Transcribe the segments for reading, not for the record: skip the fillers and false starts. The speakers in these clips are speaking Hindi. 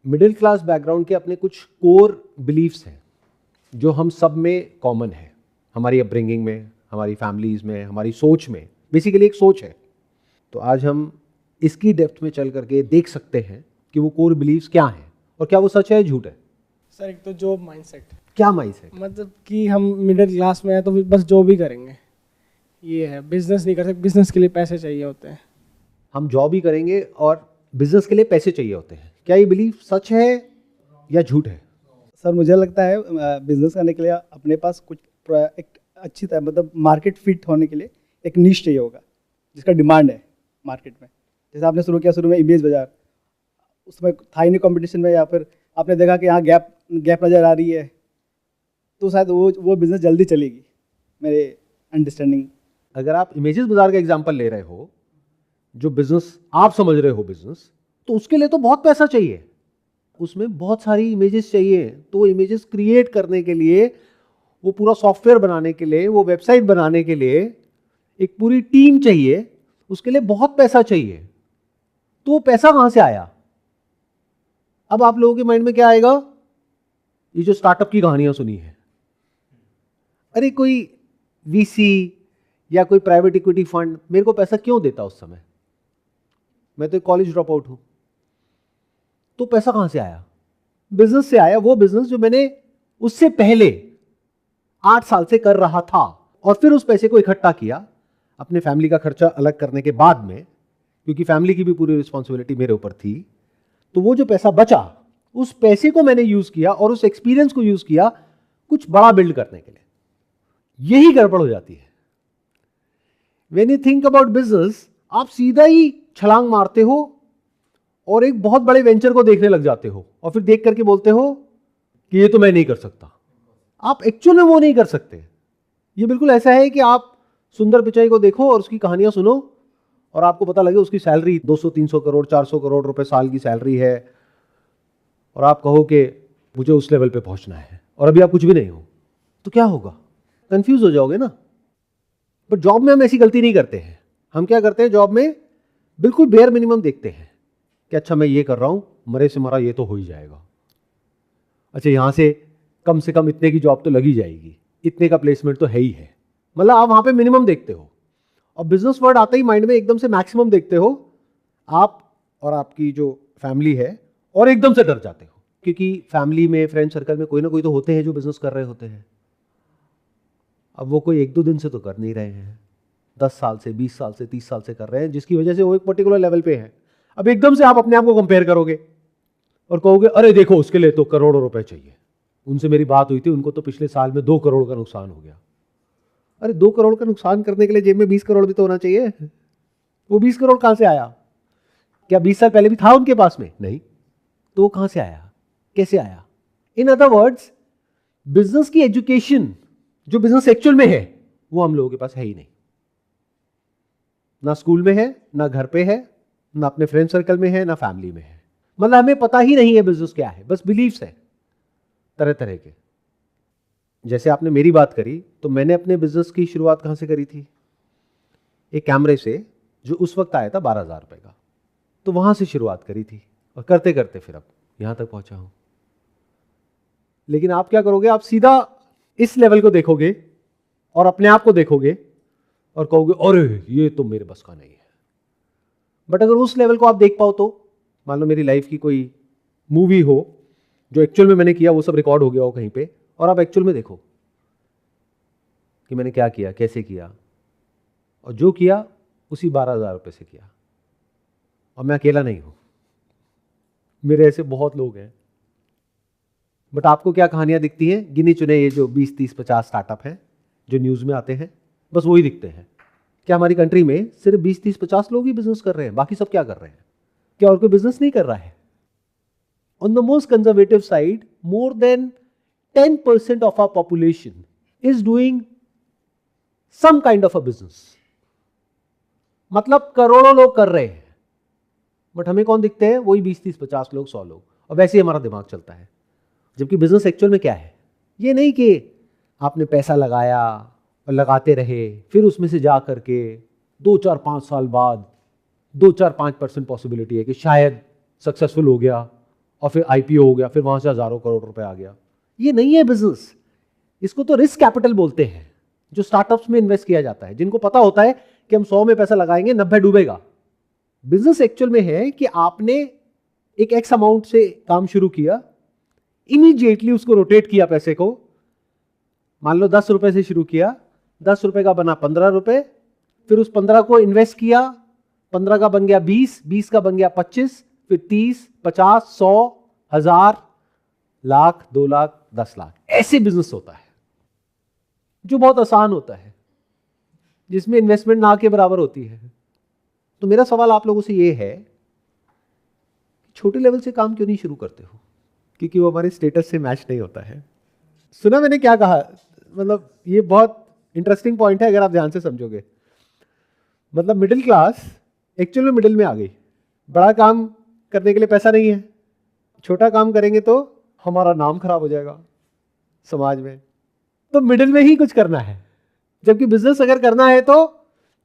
मिडिल क्लास बैकग्राउंड के अपने कुछ कोर बिलीफ्स हैं जो हम सब में कॉमन है, हमारी अपब्रिंगिंग में, हमारी फैमिलीज में, हमारी सोच में। बेसिकली एक सोच है। तो आज हम इसकी डेप्थ में चल करके देख सकते हैं कि वो कोर बिलीफ्स क्या हैं और क्या वो सच है झूठ है। सर एक तो जॉब माइंडसेट, क्या माइंडसेट? मतलब कि हम मिडिल क्लास में हैं तो बस जॉब ही करेंगे, ये है। बिजनेस नहीं कर सकते, बिजनेस के लिए पैसे चाहिए होते हैं। हम जॉब ही करेंगे और बिजनेस के लिए पैसे चाहिए होते हैं। क्या ये बिलीफ सच है या झूठ है? सर मुझे लगता है बिजनेस करने के लिए अपने पास कुछ एक अच्छी तरह मतलब मार्केट फिट होने के लिए एक नीश चाहिए होगा जिसका डिमांड है मार्केट में। जैसे आपने शुरू किया, शुरू में इमेज बाजार, उसमें था ही नहीं कंपटीशन में, या फिर आपने देखा कि यहाँ गैप नज़र आ रही है, तो शायद वो बिज़नेस जल्दी चलेगी, मेरे अंडरस्टैंडिंग। अगर आप इमेजेस बाजार का एग्जांपल ले रहे हो, जो बिजनेस आप समझ रहे हो बिजनेस, तो उसके लिए तो बहुत पैसा चाहिए, उसमें बहुत सारी इमेजेस चाहिए। तो इमेजेस क्रिएट करने के लिए, वो पूरा सॉफ्टवेयर बनाने के लिए, वो वेबसाइट बनाने के लिए एक पूरी टीम चाहिए, उसके लिए बहुत पैसा चाहिए। तो वो पैसा कहां से आया? अब आप लोगों के माइंड में क्या आएगा? ये जो स्टार्टअप की कहानियां सुनी है, अरे कोई वीसी या कोई प्राइवेट इक्विटी फंड मेरे को पैसा क्यों देता उस समय, मैं तो कॉलेज ड्रॉप आउट हूं। तो पैसा कहां से आया? बिजनेस से आया। वो बिजनेस जो मैंने उससे पहले 8 साल से कर रहा था, और फिर उस पैसे को इकट्ठा किया अपने फैमिली का खर्चा अलग करने के बाद में, क्योंकि फैमिली की भी पूरी रिस्पॉन्सिबिलिटी मेरे ऊपर थी। तो वो जो पैसा बचा, उस पैसे को मैंने यूज किया और उस एक्सपीरियंस को यूज किया कुछ बड़ा बिल्ड करने के लिए। यही गड़बड़ हो जाती है। When you think about business, आप सीधा ही छलांग मारते हो और एक बहुत बड़े वेंचर को देखने लग जाते हो, और फिर देख करके बोलते हो कि ये तो मैं नहीं कर सकता। आप एक्चुअल में वो नहीं कर सकते। ये बिल्कुल ऐसा है कि आप सुंदर पिचाई को देखो और उसकी कहानियां सुनो, और आपको पता लगे उसकी सैलरी 200-300 करोड़ 400 करोड़ रुपए साल की सैलरी है, और आप कहो कि मुझे उस लेवल पे पहुंचना है, और अभी आप कुछ भी नहीं हो, तो क्या होगा? कंफ्यूज हो जाओगे ना। बट जॉब में हम ऐसी गलती नहीं करते हैं। हम क्या करते हैं जॉब में? बिल्कुल बेयर मिनिमम देखते हैं कि अच्छा मैं ये कर रहा हूं, मरे से मरा ये तो हो ही जाएगा। अच्छा यहां से कम इतने की जॉब तो लगी जाएगी, इतने का प्लेसमेंट तो है ही है। मतलब आप वहां पे मिनिमम देखते हो, और बिजनेस वर्ड आते ही माइंड में एकदम से मैक्सिमम देखते हो आप और आपकी जो फैमिली है, और एकदम से डर जाते हो, क्योंकि फैमिली में, फ्रेंड सर्कल में कोई ना कोई तो होते हैं जो बिजनेस कर रहे होते हैं। अब वो कोई 1-2 दिन से तो कर नहीं रहे हैं, 10 साल से, 20 साल से, 30 साल से कर रहे हैं, जिसकी वजह से वो एक पर्टिकुलर लेवल पे है। अब एकदम से आप अपने आप को कंपेयर करोगे और कहोगे अरे देखो उसके लिए तो करोड़ों रुपए चाहिए, उनसे मेरी बात हुई थी, उनको तो पिछले साल में 2 करोड़ का नुकसान हो गया। अरे 2 करोड़ का नुकसान करने के लिए जेब में 20 करोड़ भी तो होना चाहिए। वो 20 करोड़ कहां से आया? क्या 20 साल पहले भी था उनके पास में? नहीं। तो वो कहां से आया, कैसे आया? इन अदर वर्ड्स, बिजनेस की एजुकेशन जो बिजनेस एक्चुअल में है, वो हम लोगों के पास है ही नहीं। ना स्कूल में है, ना घर पे है, ना अपने फ्रेंड सर्कल में है, ना फैमिली में है। मतलब हमें पता ही नहीं है बिजनेस क्या है, बस बिलीफ्स है तरह तरह के। जैसे आपने मेरी बात करी, तो मैंने अपने बिजनेस की शुरुआत कहां से करी थी? एक कैमरे से, जो उस वक्त आया था 12,000 रुपए का। तो वहां से शुरुआत करी थी, और करते करते फिर अब यहां तक पहुंचा हूं। लेकिन आप क्या करोगे? आप सीधा इस लेवल को देखोगे और अपने आप को देखोगे और कहोगे अरे ये तो मेरे बस का नहीं है। बट अगर उस लेवल को आप देख पाओ, तो मान लो मेरी लाइफ की कोई मूवी हो, जो एक्चुअल में मैंने किया वो सब रिकॉर्ड हो गया हो कहीं पे, और आप एक्चुअल में देखो कि मैंने क्या किया, कैसे किया, और जो किया उसी 12,000 रुपए से किया। और मैं अकेला नहीं हूं, मेरे ऐसे बहुत लोग हैं। बट आपको क्या कहानियां दिखती हैं? गिने चुने ये जो 20, 30, 50 स्टार्टअप हैं जो न्यूज में आते हैं, बस वही दिखते हैं। क्या हमारी कंट्री में सिर्फ 20, 30, 50 लोग ही बिजनेस कर रहे हैं? बाकी सब क्या कर रहे हैं? क्या और कोई बिजनेस नहीं कर रहा है? On the most conservative side, more than 10% of our population is doing some kind of a business. मतलब करोड़ों लोग कर रहे हैं, बट हमें कौन दिखते हैं? वही 20, 30, 50 लोग, 100 लोग। और वैसे ही हमारा दिमाग चलता है। जबकि बिजनेस एक्चुअल में क्या है? ये नहीं कि आपने पैसा लगाया और लगाते रहे, फिर उसमें से जा करके 2, 4, 5 साल बाद 2, 4, 5% पॉसिबिलिटी है कि शायद सक्सेसफुल हो गया, और फिर आईपीओ हो गया, फिर वहां से हजारों करोड़ रुपए आ गया। ये नहीं है बिजनेस। इसको तो रिस्क कैपिटल बोलते हैं, जो स्टार्टअप्स में इन्वेस्ट किया जाता है, जिनको पता होता है कि हम 100 में पैसा लगाएंगे 90 डूबेगा। बिजनेस एक्चुअल में है कि आपने एक एक्स अमाउंट से काम शुरू किया, इमीडिएटली उसको रोटेट किया पैसे को। मान लो 10 रुपए से शुरू किया, 10 रुपए का बना 15 रुपए, फिर उस 15 को इन्वेस्ट किया, 15 का बन गया 20, 20 का बन गया 25, फिर 30, 50, 100, 1000, लाख, 2 लाख, 10 लाख। ऐसे बिजनेस होता है जो बहुत आसान होता है, जिसमें इन्वेस्टमेंट ना के बराबर होती है। तो मेरा सवाल आप लोगों से ये है, छोटे लेवल से काम क्यों नहीं शुरू करते हो? क्योंकि वो हमारे स्टेटस से मैच नहीं होता है। सुना मैंने क्या कहा? मतलब ये बहुत इंटरेस्टिंग पॉइंट है अगर आप ध्यान से समझोगे। मतलब मिडिल क्लास एक्चुअल में मिडिल में आ गई। बड़ा काम करने के लिए पैसा नहीं है, छोटा काम करेंगे तो हमारा नाम खराब हो जाएगा समाज में, तो मिडिल में ही कुछ करना है। जबकि बिजनेस अगर करना है तो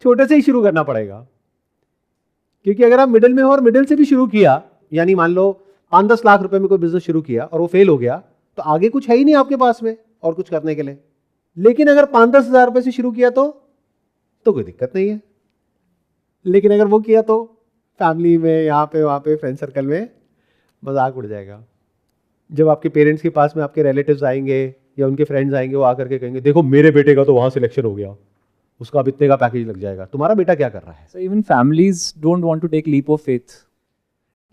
छोटे से ही शुरू करना पड़ेगा, क्योंकि अगर आप मिडिल में हो और मिडिल से भी शुरू किया, यानी मान लो 5-10 लाख रुपए में कोई बिजनेस शुरू किया और वो फेल हो गया, तो आगे कुछ है ही नहीं आपके पास में और कुछ करने के लिए। लेकिन अगर 5-10 हजार रुपए से शुरू किया तो कोई दिक्कत नहीं है। लेकिन अगर वो किया तो फैमिली में, यहाँ पे वहाँ पे, फ्रेंड सर्कल में मजाक उड़ जाएगा। जब आपके पेरेंट्स के पास में आपके रिलेटिव्स आएंगे या उनके फ्रेंड्स आएंगे, वो आकर के कहेंगे देखो मेरे बेटे का तो वहाँ सिलेक्शन हो गया, उसका अब इतने का पैकेज लग जाएगा, तुम्हारा बेटा क्या कर रहा है? So even families don't want to take leap of faith.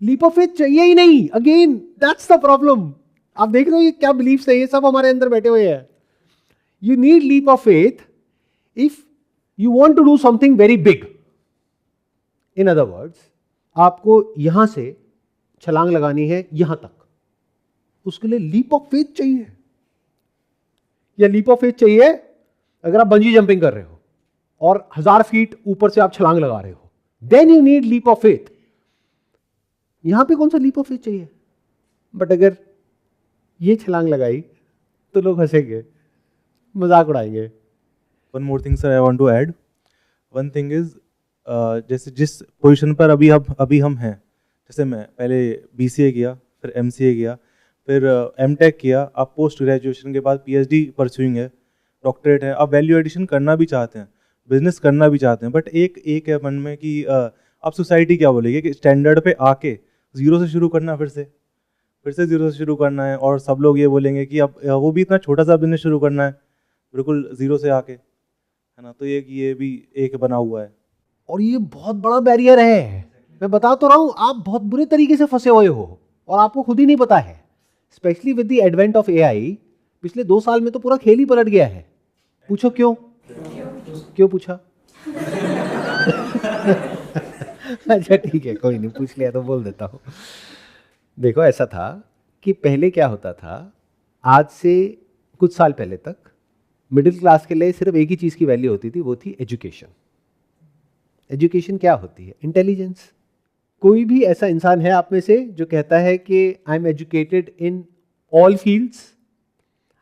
Leap of faith चाहिए ही नहीं। Again that's the problem. आप देख रहे हो ये क्या बिलीफ्स है, ये सब हमारे अंदर बैठे हुए हैं। You need leap of faith if you want to do something very big. In other words, आपको यहां से छलांग लगानी है यहां तक, उसके लिए लीप ऑफ फेथ चाहिए। या लीप ऑफ फेथ चाहिए अगर आप बंजी जंपिंग कर रहे हो और 1000 फीट ऊपर से आप छलांग लगा रहे हो, then you need leap of faith. यहां पे कौन सा लीप ऑफ फेथ चाहिए? बट अगर ये छलांग लगाई तो लोग हंसेंगे, मजाक उड़ाएंगे। One more thing, sir, I want to add. One thing is, जैसे जिस पोजीशन पर अभी हम हैं, जैसे मैं पहले BCA किया, फिर MCA किया, फिर MTech किया, अब पोस्ट ग्रेजुएशन के बाद PhD परस्यूइंग है, डॉक्टरेट है, अब वैल्यू एडिशन करना भी चाहते हैं, बिजनेस करना भी चाहते हैं, बट एक है मन में कि अब सोसाइटी क्या बोलेगी कि स्टैंडर्ड पे आके जीरो से शुरू करना, फिर से जीरो से शुरू करना है, और सब लोग ये बोलेंगे कि अब वो भी इतना छोटा सा बिजनेस शुरू करना है बिल्कुल जीरो से आके, है ना। तो ये भी एक बना हुआ है, और ये बहुत बड़ा बैरियर है। मैं बता तो रहा हूं, आप बहुत बुरे तरीके से फंसे हुए हो और आपको खुद ही नहीं पता है। Specially with the advent of AI, पिछले 2 साल में तो पूरा खेल ही पलट गया है। पूछो क्यों? क्यों पूछा? अच्छा ठीक है, कोई नहीं, पूछ लिया तो बोल देता हूं। देखो ऐसा था कि पहले क्या होता था, आज से कुछ साल पहले तक मिडिल क्लास के लिए सिर्फ एक ही चीज की वैल्यू होती थी, वो थी एजुकेशन। एजुकेशन क्या होती है? इंटेलिजेंस। कोई भी ऐसा इंसान है आप में से जो कहता है कि I am educated in all fields,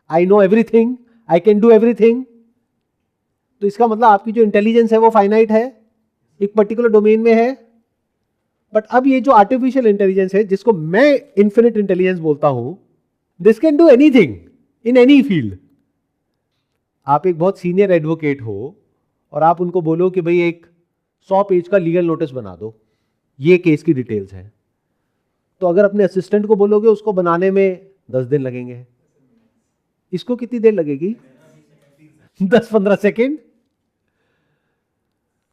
I know everything, I can do everything? तो इसका मतलब आपकी जो इंटेलिजेंस है वो फाइनाइट है, एक पर्टिकुलर डोमेन में है। बट अब ये जो आर्टिफिशियल इंटेलिजेंस है, जिसको मैं इन्फिनिट इंटेलिजेंस बोलता हूं, this can do anything in any field. आप एक बहुत सीनियर एडवोकेट हो और आप उनको बोलो कि भाई एक 100 पेज का लीगल नोटिस बना दो, ये केस की डिटेल्स है, तो अगर अपने असिस्टेंट को बोलोगे उसको बनाने में 10 दिन लगेंगे, इसको कितनी देर लगेगी? 10-15 सेकेंड।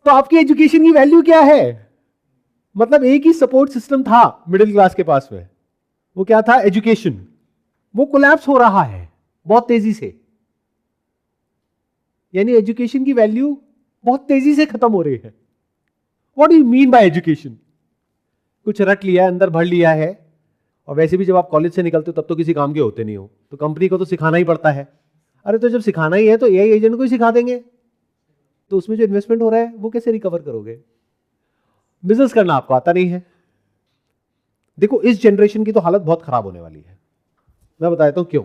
तो आपकी एजुकेशन की वैल्यू क्या है? मतलब एक ही सपोर्ट सिस्टम था मिडिल क्लास के पास में, वो क्या था? एजुकेशन। वो कोलैप्स हो रहा है बहुत तेजी से, यानी एजुकेशन की वैल्यू बहुत तेजी से खत्म हो रही है। What do you mean by education? कुछ रट लिया है, अंदर भर लिया है, और वैसे भी जब आप कॉलेज से निकलते हो तब तो किसी काम के होते नहीं हो, तो कंपनी को तो सिखाना ही पड़ता है। अरे तो जब सिखाना ही है तो AI एजेंट को ही सिखा देंगे, तो उसमें जो इन्वेस्टमेंट हो रहा है वो कैसे रिकवर करोगे? बिजनेस करना आपको आता नहीं है। देखो इस जनरेशन की तो हालत बहुत खराब होने वाली है। मैं बताता हूं क्यों।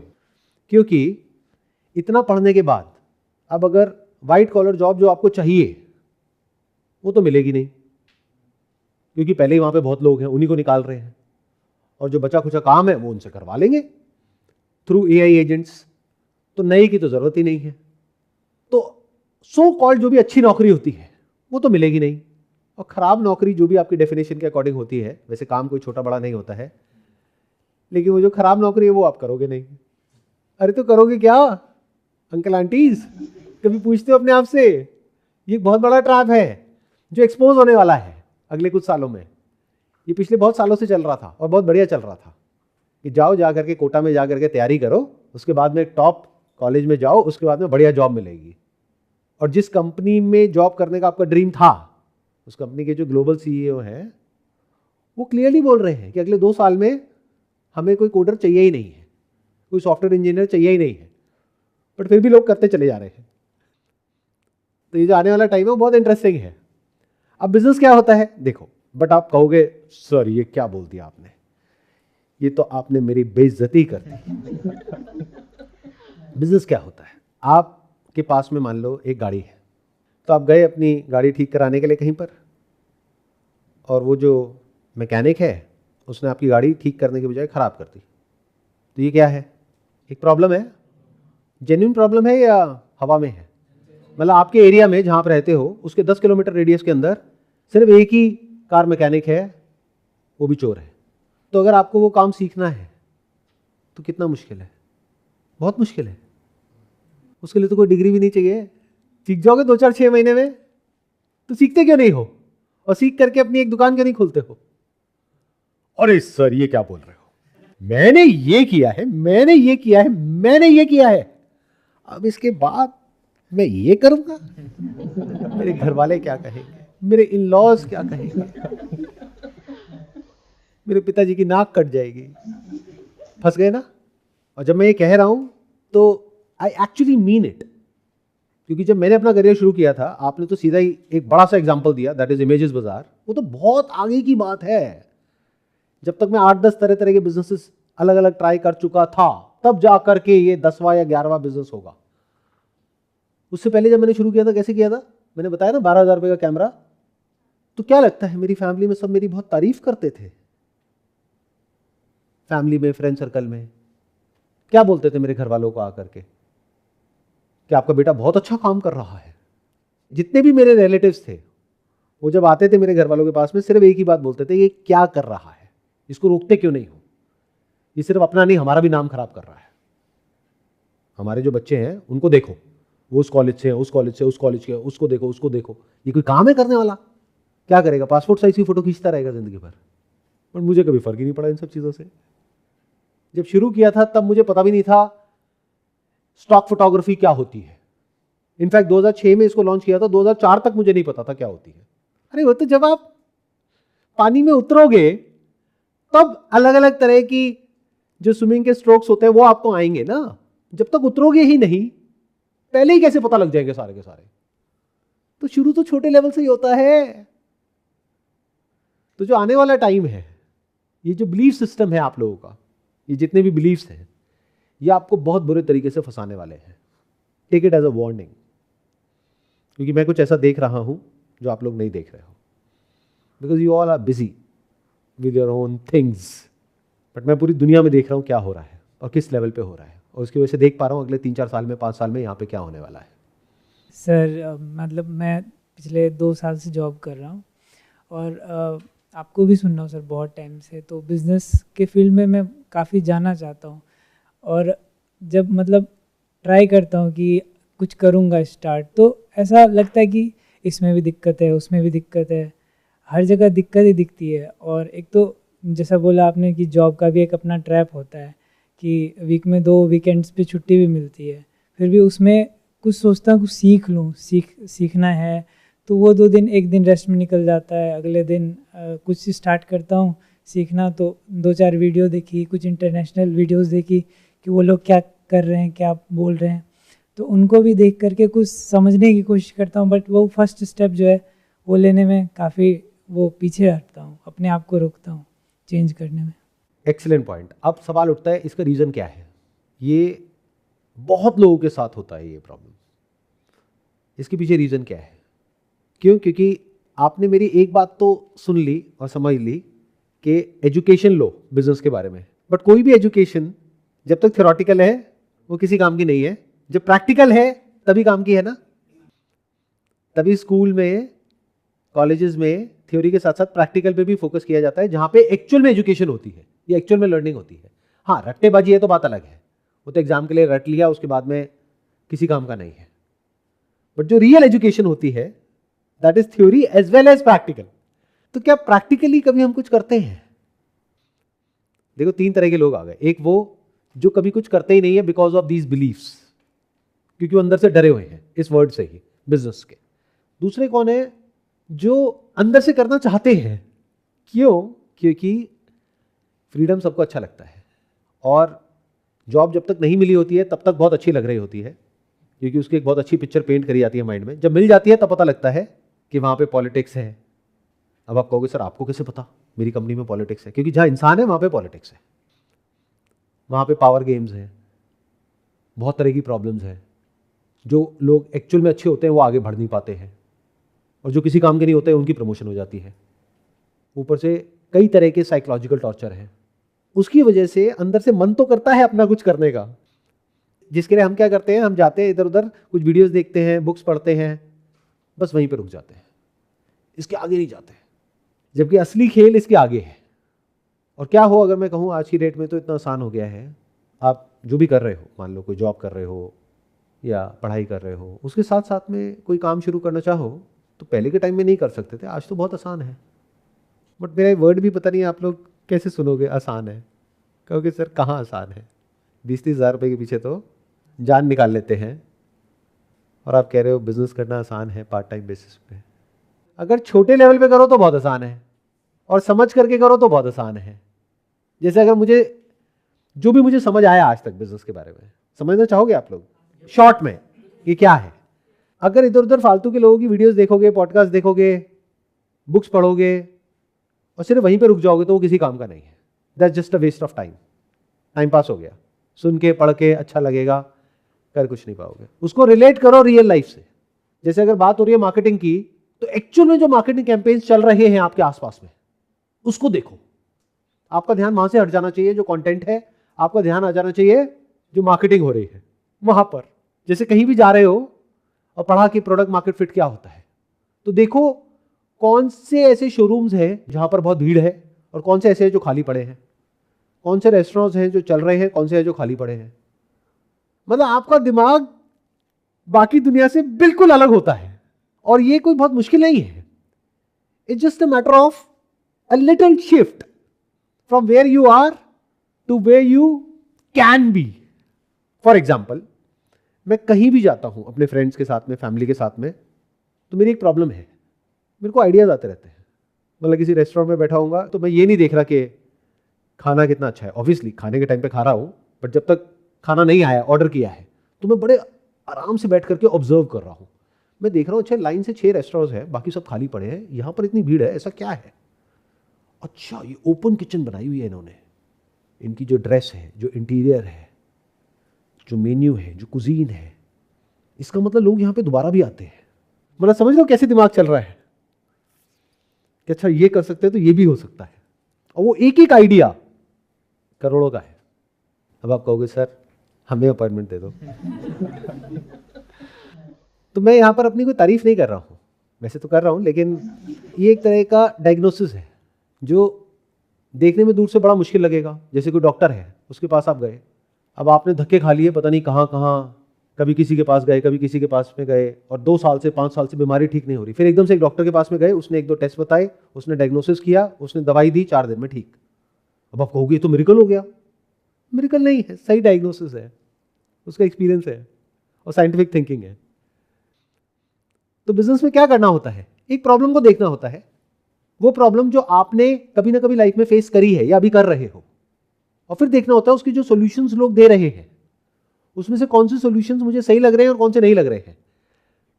क्योंकि इतना पढ़ने के बाद अब अगर व्हाइट कॉलर जॉब जो आपको चाहिए वो तो मिलेगी नहीं, क्योंकि पहले ही वहां पे बहुत लोग हैं, उन्हीं को निकाल रहे हैं। और जो बचा खुचा काम है वो उनसे करवा लेंगे थ्रू एआई एजेंट्स। तो नए की तो जरूरत ही नहीं है। तो सो कॉल्ड जो भी अच्छी नौकरी होती है वो तो मिलेगी नहीं, और खराब नौकरी जो भी आपकी डेफिनेशन के अकॉर्डिंग होती है, वैसे काम कोई छोटा बड़ा नहीं होता है, लेकिन वो जो खराब नौकरी है वो आप करोगे नहीं। अरे तो करोगे क्या अंकल आंटीज, कभी पूछते हो अपने आप से? ये बहुत बड़ा ट्रैप है जो एक्सपोज होने वाला है अगले कुछ सालों में। ये पिछले बहुत सालों से चल रहा था और बहुत बढ़िया चल रहा था कि जाओ जा करके कोटा में जा करके तैयारी करो, उसके बाद में टॉप कॉलेज में जाओ, उसके बाद में बढ़िया जॉब मिलेगी। और जिस कंपनी में जॉब करने का आपका ड्रीम था, उस कंपनी के जो ग्लोबल सीईओ हैं वो क्लियरली बोल रहे हैं कि अगले 2 साल में हमें कोई कोडर चाहिए ही नहीं है, कोई सॉफ्टवेयर इंजीनियर चाहिए ही नहीं है, बट फिर भी लोग करते चले जा रहे हैं। तो ये जो आने वाला टाइम है वो बहुत इंटरेस्टिंग है। अब बिजनेस क्या होता है देखो, बट आप कहोगे सर ये क्या बोल दिया आपने, ये तो आपने मेरी बेइज्जती कर दी। बिजनेस क्या होता है? आपके पास में मान लो एक गाड़ी है, तो आप गए अपनी गाड़ी ठीक कराने के लिए कहीं पर, और वो जो मैकेनिक है उसने आपकी गाड़ी ठीक करने के बजाय ख़राब कर दी। तो ये क्या है? एक प्रॉब्लम है, जेन्युइन प्रॉब्लम है या हवा में है? मतलब आपके एरिया में जहाँ आप रहते हो उसके 10 किलोमीटर रेडियस के अंदर सिर्फ एक ही कार मैकेनिक है, वो भी चोर है। तो अगर आपको वो काम सीखना है तो कितना मुश्किल है, बहुत मुश्किल है। उसके लिए तो कोई डिग्री भी नहीं चाहिए, सीख जाओगे 2-4-6 महीने में। तो सीखते क्यों नहीं हो? और सीख करके अपनी एक दुकान क्यों नहीं खोलते हो? अरे सर ये क्या बोल रहे हो, मैंने ये किया है, मैंने ये किया है, मैंने ये किया है, अब इसके बाद मैं ये करूंगा, मेरे घर वाले क्या कहेंगे, मेरे इन लॉज क्या कहेंगे, मेरे पिताजी की नाक कट जाएगी। फंस गए ना? और जब मैं ये कह रहा हूं तो आई एक्चुअली मीन इट, क्योंकि जब मैंने अपना करियर शुरू किया था, आपने तो सीधा ही एक बड़ा सा एग्जांपल दिया, दैट इज इमेजेस बाजार। वो तो बहुत आगे की बात है। जब तक मैं 8-10 तरह तरह के बिजनेसेस अलग अलग ट्राई कर चुका था, तब जा करके ये 10वां या 11वां बिजनेस होगा। उससे पहले जब मैंने शुरू किया था, कैसे किया था? मैंने बताया ना, 12,000 रुपए का कैमरा। तो क्या लगता है, मेरी फैमिली में सब मेरी बहुत तारीफ करते थे। फैमिली में, फ्रेंड सर्कल में क्या बोलते थे मेरे घर वालों को आकर के कि आपका बेटा बहुत अच्छा काम कर रहा है। जितने भी मेरे रिलेटिव्स थे वो जब आते थे मेरे घर वालों के पास में, सिर्फ एक ही बात बोलते थे, ये क्या कर रहा है, इसको रोकते क्यों नहीं हो, ये सिर्फ अपना नहीं हमारा भी नाम खराब कर रहा है। हमारे जो बच्चे हैं उनको देखो, वो उस कॉलेज से, उस कॉलेज से, उस कॉलेज के, उसको देखो, उसको देखो, ये कोई काम है करने वाला? क्या करेगा? पासपोर्ट साइज की फोटो खींचता रहेगा जिंदगी भर। पर मुझे कभी फर्क ही नहीं पड़ा इन सब चीजों से। जब शुरू किया था तब मुझे पता भी नहीं था स्टॉक फोटोग्राफी क्या होती है। इनफैक्ट 2006 में इसको लॉन्च किया था, 2004 तक मुझे नहीं पता था क्या होती है। अरे वो तो जब आप पानी में उतरोगे तब अलग अलग तरह की जो स्विमिंग के स्ट्रोक्स होते हैं वो आपको आएंगे ना। जब तक उतरोगे ही नहीं, पहले ही कैसे पता लग जाएंगे सारे के सारे? तो शुरू तो छोटे लेवल से ही होता है। तो जो आने वाला टाइम है, ये जो बिलीफ सिस्टम है आप लोगों का, ये जितने भी बिलीफ्स हैं, ये आपको बहुत बुरे तरीके से फंसाने वाले हैं। Take it as a warning, क्योंकि मैं कुछ ऐसा देख रहा हूं जो आप लोग नहीं देख रहे हो, because you all are busy with your own things. But मैं पूरी दुनिया में देख रहा हूं क्या हो रहा है और किस लेवल पे हो रहा है, और उसकी वजह से देख पा रहा हूं अगले 3-4 साल में, 5 साल में यहाँ पे क्या होने वाला है। सर मतलब मैं पिछले 2 साल से जॉब कर रहा हूँ और आपको भी सुन रहा हूँ सर बहुत टाइम से। तो बिज़नेस के फील्ड में मैं काफ़ी जाना चाहता हूँ, और जब मतलब ट्राई करता हूँ कि कुछ करूँगा स्टार्ट, तो ऐसा लगता है कि इसमें भी दिक्कत है, उसमें भी दिक्कत है, हर जगह दिक्कत ही दिखती है। और एक तो जैसा बोला आपने कि जॉब का भी एक अपना ट्रैप होता है कि वीक में 2 वीकेंड्स पे छुट्टी भी मिलती है, फिर भी उसमें कुछ सोचता हूँ कुछ सीख लूँ, सीखना है, तो वो 2 दिन, 1 दिन रेस्ट में निकल जाता है। अगले दिन कुछ स्टार्ट करता हूँ सीखना, तो 2-4 वीडियो देखी, कुछ इंटरनेशनल वीडियोस देखी कि वो लोग क्या कर रहे हैं, क्या बोल रहे हैं, तो उनको भी देख करके कुछ समझने की कोशिश करता हूँ। बट वो फर्स्ट स्टेप जो है वो लेने में काफ़ी वो पीछे हटता हूँ, अपने आप को रोकता हूँ चेंज करने में। Excellent point. अब सवाल उठता है इसका रीज़न क्या है? ये बहुत लोगों के साथ होता है ये प्रॉब्लम। इसके पीछे रीज़न क्या है? क्यों? क्योंकि आपने मेरी एक बात तो सुन ली और समझ ली कि एजुकेशन लो बिजनेस के बारे में, बट कोई भी एजुकेशन जब तक थ्योरेटिकल है वो किसी काम की नहीं है, जब प्रैक्टिकल है तभी काम की है ना। तभी स्कूल में, कॉलेजेस में थ्योरी के साथ साथ प्रैक्टिकल पे भी फोकस किया जाता है, जहां पे एक्चुअल में एजुकेशन होती है या एक्चुअल में लर्निंग होती है। हाँ, रट्टेबाजी है तो बात अलग है, वो तो एग्जाम के लिए रट लिया, उसके बाद में किसी काम का नहीं है। बट जो रियल एजुकेशन होती है that is theory as well as practical. तो क्या प्रैक्टिकली कभी हम कुछ करते हैं? देखो, 3 तरह के लोग आ गए। एक वो जो कभी कुछ करते ही नहीं है बिकॉज ऑफ दीज बिलीफ्स, क्योंकि वो अंदर से डरे हुए हैं इस वर्ड से ही, बिजनेस के। दूसरे कौन है? जो अंदर से करना चाहते हैं। क्यों? क्योंकि फ्रीडम सबको अच्छा लगता है, और जॉब जब तक नहीं मिली होती है तब तक बहुत अच्छी लग रही होती है, क्योंकि उसकी एक बहुत अच्छी पिक्चर पेंट करी जाती है माइंड में। जब मिल जाती है तब पता लगता है कि वहां पे पॉलिटिक्स है। अब आप कहोगे सर आपको कैसे पता मेरी कंपनी में पॉलिटिक्स है? क्योंकि जहां इंसान है वहां पे पॉलिटिक्स है, वहां पे पावर गेम्स हैं, बहुत तरह की प्रॉब्लम्स हैं। जो लोग एक्चुअल में अच्छे होते हैं वो आगे बढ़ नहीं पाते हैं, और जो किसी काम के नहीं होते हैं उनकी प्रमोशन हो जाती है। ऊपर से कई तरह के साइकोलॉजिकल टॉर्चर है। उसकी वजह से अंदर से मन तो करता है अपना कुछ करने का, जिसके लिए हम क्या करते हैं, हम जाते हैं इधर उधर, कुछ वीडियोस देखते हैं, बुक्स पढ़ते हैं, बस वहीं पे रुक जाते हैं, इसके आगे नहीं जाते। जबकि असली खेल इसके आगे है। और क्या हो, अगर मैं कहूँ आज की डेट में तो इतना आसान हो गया है, आप जो भी कर रहे हो, मान लो कोई जॉब कर रहे हो या पढ़ाई कर रहे हो, उसके साथ साथ में कोई काम शुरू करना चाहो तो पहले के टाइम में नहीं कर सकते थे, आज तो बहुत आसान है। बट मेरा वर्ड भी पता नहीं आप लोग कैसे सुनोगे आसान है, कहोगे सर कहाँ आसान है, 20-30 हज़ार रुपये के पीछे तो जान निकाल लेते हैं, और आप कह रहे हो बिजनेस करना आसान है पार्ट टाइम बेसिस पे। अगर छोटे लेवल पे करो तो बहुत आसान है, और समझ करके करो तो बहुत आसान है। जैसे अगर मुझे जो भी मुझे समझ आया आज तक बिजनेस के बारे में, समझना चाहोगे आप लोग शॉर्ट में ये क्या है? अगर इधर उधर फालतू के लोगों की वीडियोस देखोगे, पॉडकास्ट देखोगे, बुक्स पढ़ोगे और सिर्फ वहीं पे रुक जाओगे तो वो किसी काम का नहीं है। That's just a waste of time. Time pass हो गया, सुन के पढ़ के अच्छा लगेगा, कर कुछ नहीं पाओगे। उसको रिलेट करो रियल लाइफ से। जैसे अगर बात हो रही है मार्केटिंग की, तो एक्चुअल में जो मार्केटिंग कैंपेन्स चल रहे हैं आपके आसपास में, उसको देखो। आपका ध्यान वहां से हट जाना चाहिए जो कंटेंट है, आपका ध्यान आ जाना चाहिए जो मार्केटिंग हो रही है वहां पर। जैसे कहीं भी जा रहे हो और पढ़ा कि प्रोडक्ट मार्केट फिट क्या होता है, तो देखो कौन से ऐसे शोरूम्स हैं जहां पर बहुत भीड़ है और कौन से ऐसे हैं जो खाली पड़े हैं, कौन से रेस्टोरेंट्स हैं जो चल रहे हैं, कौन से हैं जो खाली पड़े हैं। मतलब आपका दिमाग बाकी दुनिया से बिल्कुल अलग होता है, और ये कोई बहुत मुश्किल नहीं है। It's just a matter of a little shift from where you are to where you can be. For example, मैं कहीं भी जाता हूं अपने फ्रेंड्स के साथ में, फैमिली के साथ में, तो मेरी एक प्रॉब्लम है, मेरे को आइडियाज आते रहते हैं। मतलब किसी रेस्टोरेंट में बैठा हूँगा तो मैं ये नहीं देख रहा कि खाना कितना अच्छा है, ऑब्वियसली खाने के टाइम पे खा रहा हूँ, बट जब तक खाना नहीं आया, ऑर्डर किया है, तो मैं बड़े आराम से बैठ करके ऑब्जर्व कर रहा हूँ। मैं देख रहा हूँ अच्छा लाइन से 6 रेस्टोरेंट्स हैं, बाकी सब खाली पड़े हैं, यहाँ पर इतनी भीड़ है, ऐसा क्या है? अच्छा, ये ओपन किचन बनाई हुई है इन्होंने, इनकी जो ड्रेस है, जो इंटीरियर है, जो मेन्यू है, जो कुजीन है, इसका मतलब लोग यहाँ पे दोबारा भी आते हैं। मतलब समझ लो कैसे दिमाग चल रहा है कि अच्छा ये कर सकते हैं तो ये भी हो सकता है, और वो एक एक आइडिया करोड़ों का है। अब आप कहोगे सर हमें अपॉइंटमेंट दे दो। तो मैं यहाँ पर अपनी कोई तारीफ नहीं कर रहा हूँ, वैसे तो कर रहा हूँ, लेकिन ये एक तरह का डायग्नोसिस है जो देखने में दूर से बड़ा मुश्किल लगेगा। जैसे कोई डॉक्टर है, उसके पास आप गए, अब आपने धक्के खा लिए पता नहीं कहाँ कहाँ, कभी किसी के पास गए, कभी किसी के पास में गए, और 2 साल से 5 साल से बीमारी ठीक नहीं हो रही। फिर एकदम से एक डॉक्टर के पास में गए, उसने 1-2 टेस्ट बताए, उसने डायग्नोसिस किया, उसने दवाई दी, 4 दिन में ठीक। अब आप कहोगे तो मिरेकल हो गया। मिरेकल नहीं है, सही डायग्नोसिस है, उसका एक्सपीरियंस है और साइंटिफिक थिंकिंग है। तो बिजनेस में क्या करना होता है, एक प्रॉब्लम को देखना होता है, वो प्रॉब्लम जो आपने कभी ना कभी लाइफ में फेस करी है या अभी कर रहे हो, और फिर देखना होता है उसकी जो सॉल्यूशंस लोग दे रहे हैं, उसमें से कौन से सॉल्यूशंस मुझे सही लग रहे हैं और कौन से नहीं लग रहे हैं,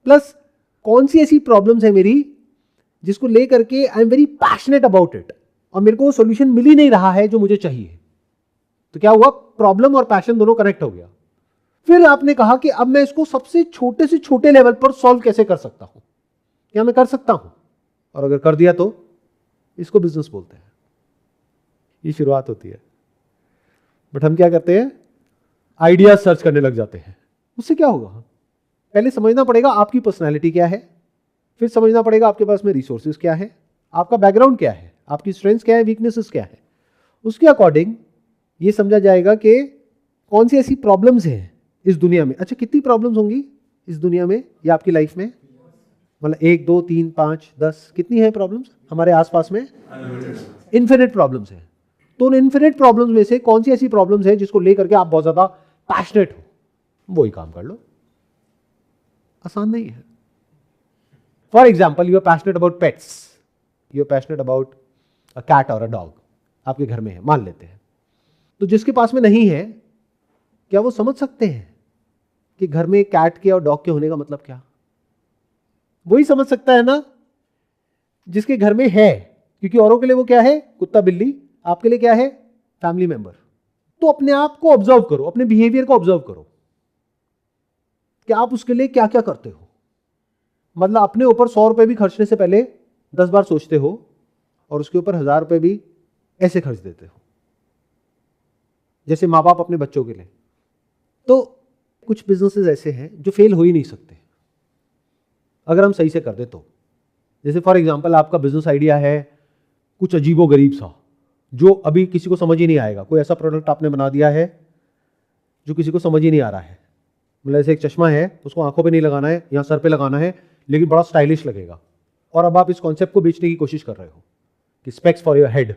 प्लस कौन सी ऐसी प्रॉब्लम्स है मेरी जिसको लेकर के I am very passionate about it, और मेरे को सॉल्यूशन मिल ही नहीं रहा है जो मुझे चाहिए। तो क्या हुआ, प्रॉब्लम और पैशन दोनों कनेक्ट हो गया। फिर आपने कहा कि अब मैं इसको सबसे छोटे से छोटे लेवल पर सॉल्व कैसे कर सकता हूं, क्या मैं कर सकता हूं, और अगर कर दिया तो इसको बिजनेस बोलते हैं। ये शुरुआत होती है। बट हम क्या करते हैं, आइडियाज सर्च करने लग जाते हैं। उससे क्या होगा, पहले समझना पड़ेगा आपकी पर्सनैलिटी क्या है, फिर समझना पड़ेगा आपके पास में रिसोर्सेज क्या है, आपका बैकग्राउंड क्या है, आपकी स्ट्रेंथ्स क्या है, वीकनेसेस क्या है। उसके अकॉर्डिंग ये समझा जाएगा कि कौन सी ऐसी प्रॉब्लम्स हैं इस दुनिया में। अच्छा, कितनी प्रॉब्लम्स होंगी इस दुनिया में या आपकी लाइफ में, मतलब 1 2 3 5 10 कितनी है प्रॉब्लम्स हमारे आसपास में? इन्फिनिट प्रॉब्लम्स हैं। तो उन इन्फिनिट प्रॉब्लम्स में से कौन सी ऐसी प्रॉब्लम्स है जिसको लेकर के आप बहुत ज्यादा पैशनेट हो, वही काम कर लो। आसान नहीं है। For example, you are passionate about pets, you are passionate about a cat और अ डॉग, आपके घर में है, मान लेते हैं। तो जिसके पास में नहीं है, क्या वो समझ सकते हैं कि घर में कैट के और डॉग के होने का मतलब क्या? वही समझ सकता है ना जिसके घर में है, क्योंकि औरों के लिए वो क्या है, कुत्ता बिल्ली, आपके लिए क्या है, फैमिली मेंबर। तो अपने आप को ऑब्जर्व करो, अपने बिहेवियर को ऑब्जर्व करो कि आप उसके लिए क्या क्या करते हो। मतलब अपने ऊपर 100 रुपए भी खर्चने से पहले 10 बार सोचते हो और उसके ऊपर 1000 रुपए भी ऐसे खर्च देते हो, जैसे माँ बाप अपने बच्चों के लिए। तो कुछ बिजनेसेस ऐसे हैं जो फेल हो ही नहीं सकते अगर हम सही से कर दे तो। जैसे फॉर एग्जांपल, आपका बिजनेस आइडिया है कुछ अजीबो गरीब सा जो अभी किसी को समझ ही नहीं आएगा। कोई ऐसा प्रोडक्ट आपने बना दिया है जो किसी को समझ ही नहीं आ रहा है। मतलब ऐसे एक चश्मा है, उसको आंखों पे नहीं लगाना है, यहाँ सर पे लगाना है, लेकिन बड़ा स्टाइलिश लगेगा। और अब आप इस कॉन्सेप्ट को बेचने की कोशिश कर रहे हो कि specs for your head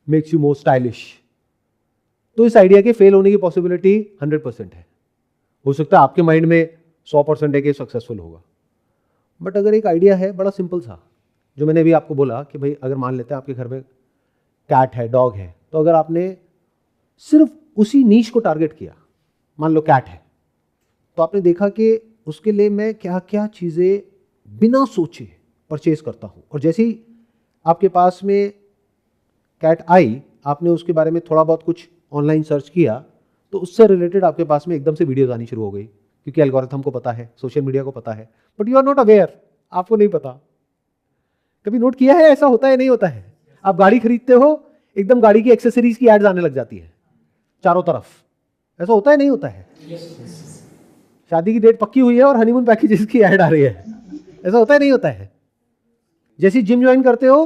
makes you more stylish. तो इस आइडिया के फेल होने की पॉसिबिलिटी 100% है। हो सकता है आपके माइंड में 100% है कि सक्सेसफुल होगा। बट अगर एक आइडिया है बड़ा सिंपल सा, जो मैंने अभी आपको बोला कि भाई अगर मान लेते हैं आपके घर में कैट है, डॉग है, तो अगर आपने सिर्फ उसी नीश को टारगेट किया, मान लो कैट है, तो आपने देखा कि उसके लिए मैं क्या क्या चीज़ें बिना सोचे परचेज करता हूँ। और जैसे ही आपके पास में कैट आई, आपने उसके बारे में थोड़ा बहुत कुछ ऑनलाइन सर्च किया, तो उससे रिलेटेड आपके पास में एकदम से वीडियोज आनी शुरू हो गई, क्योंकि एल्गोरिथम को पता है, सोशल मीडिया को पता है, but you are not aware, आपको नहीं पता। कभी नोट किया है ऐसा होता है, नहीं होता है? आप गाड़ी खरीदते हो, एकदम गाड़ी की एक्सेसरीज की एड्स आने लग जाती है चारों तरफ। ऐसा होता है, नहीं होता है? शादी की डेट पक्की हुई है और हनीमून पैकेजेस की ऐड आ रही है। ऐसा होता है, नहीं होता है? जैसे जिम ज्वाइन करते हो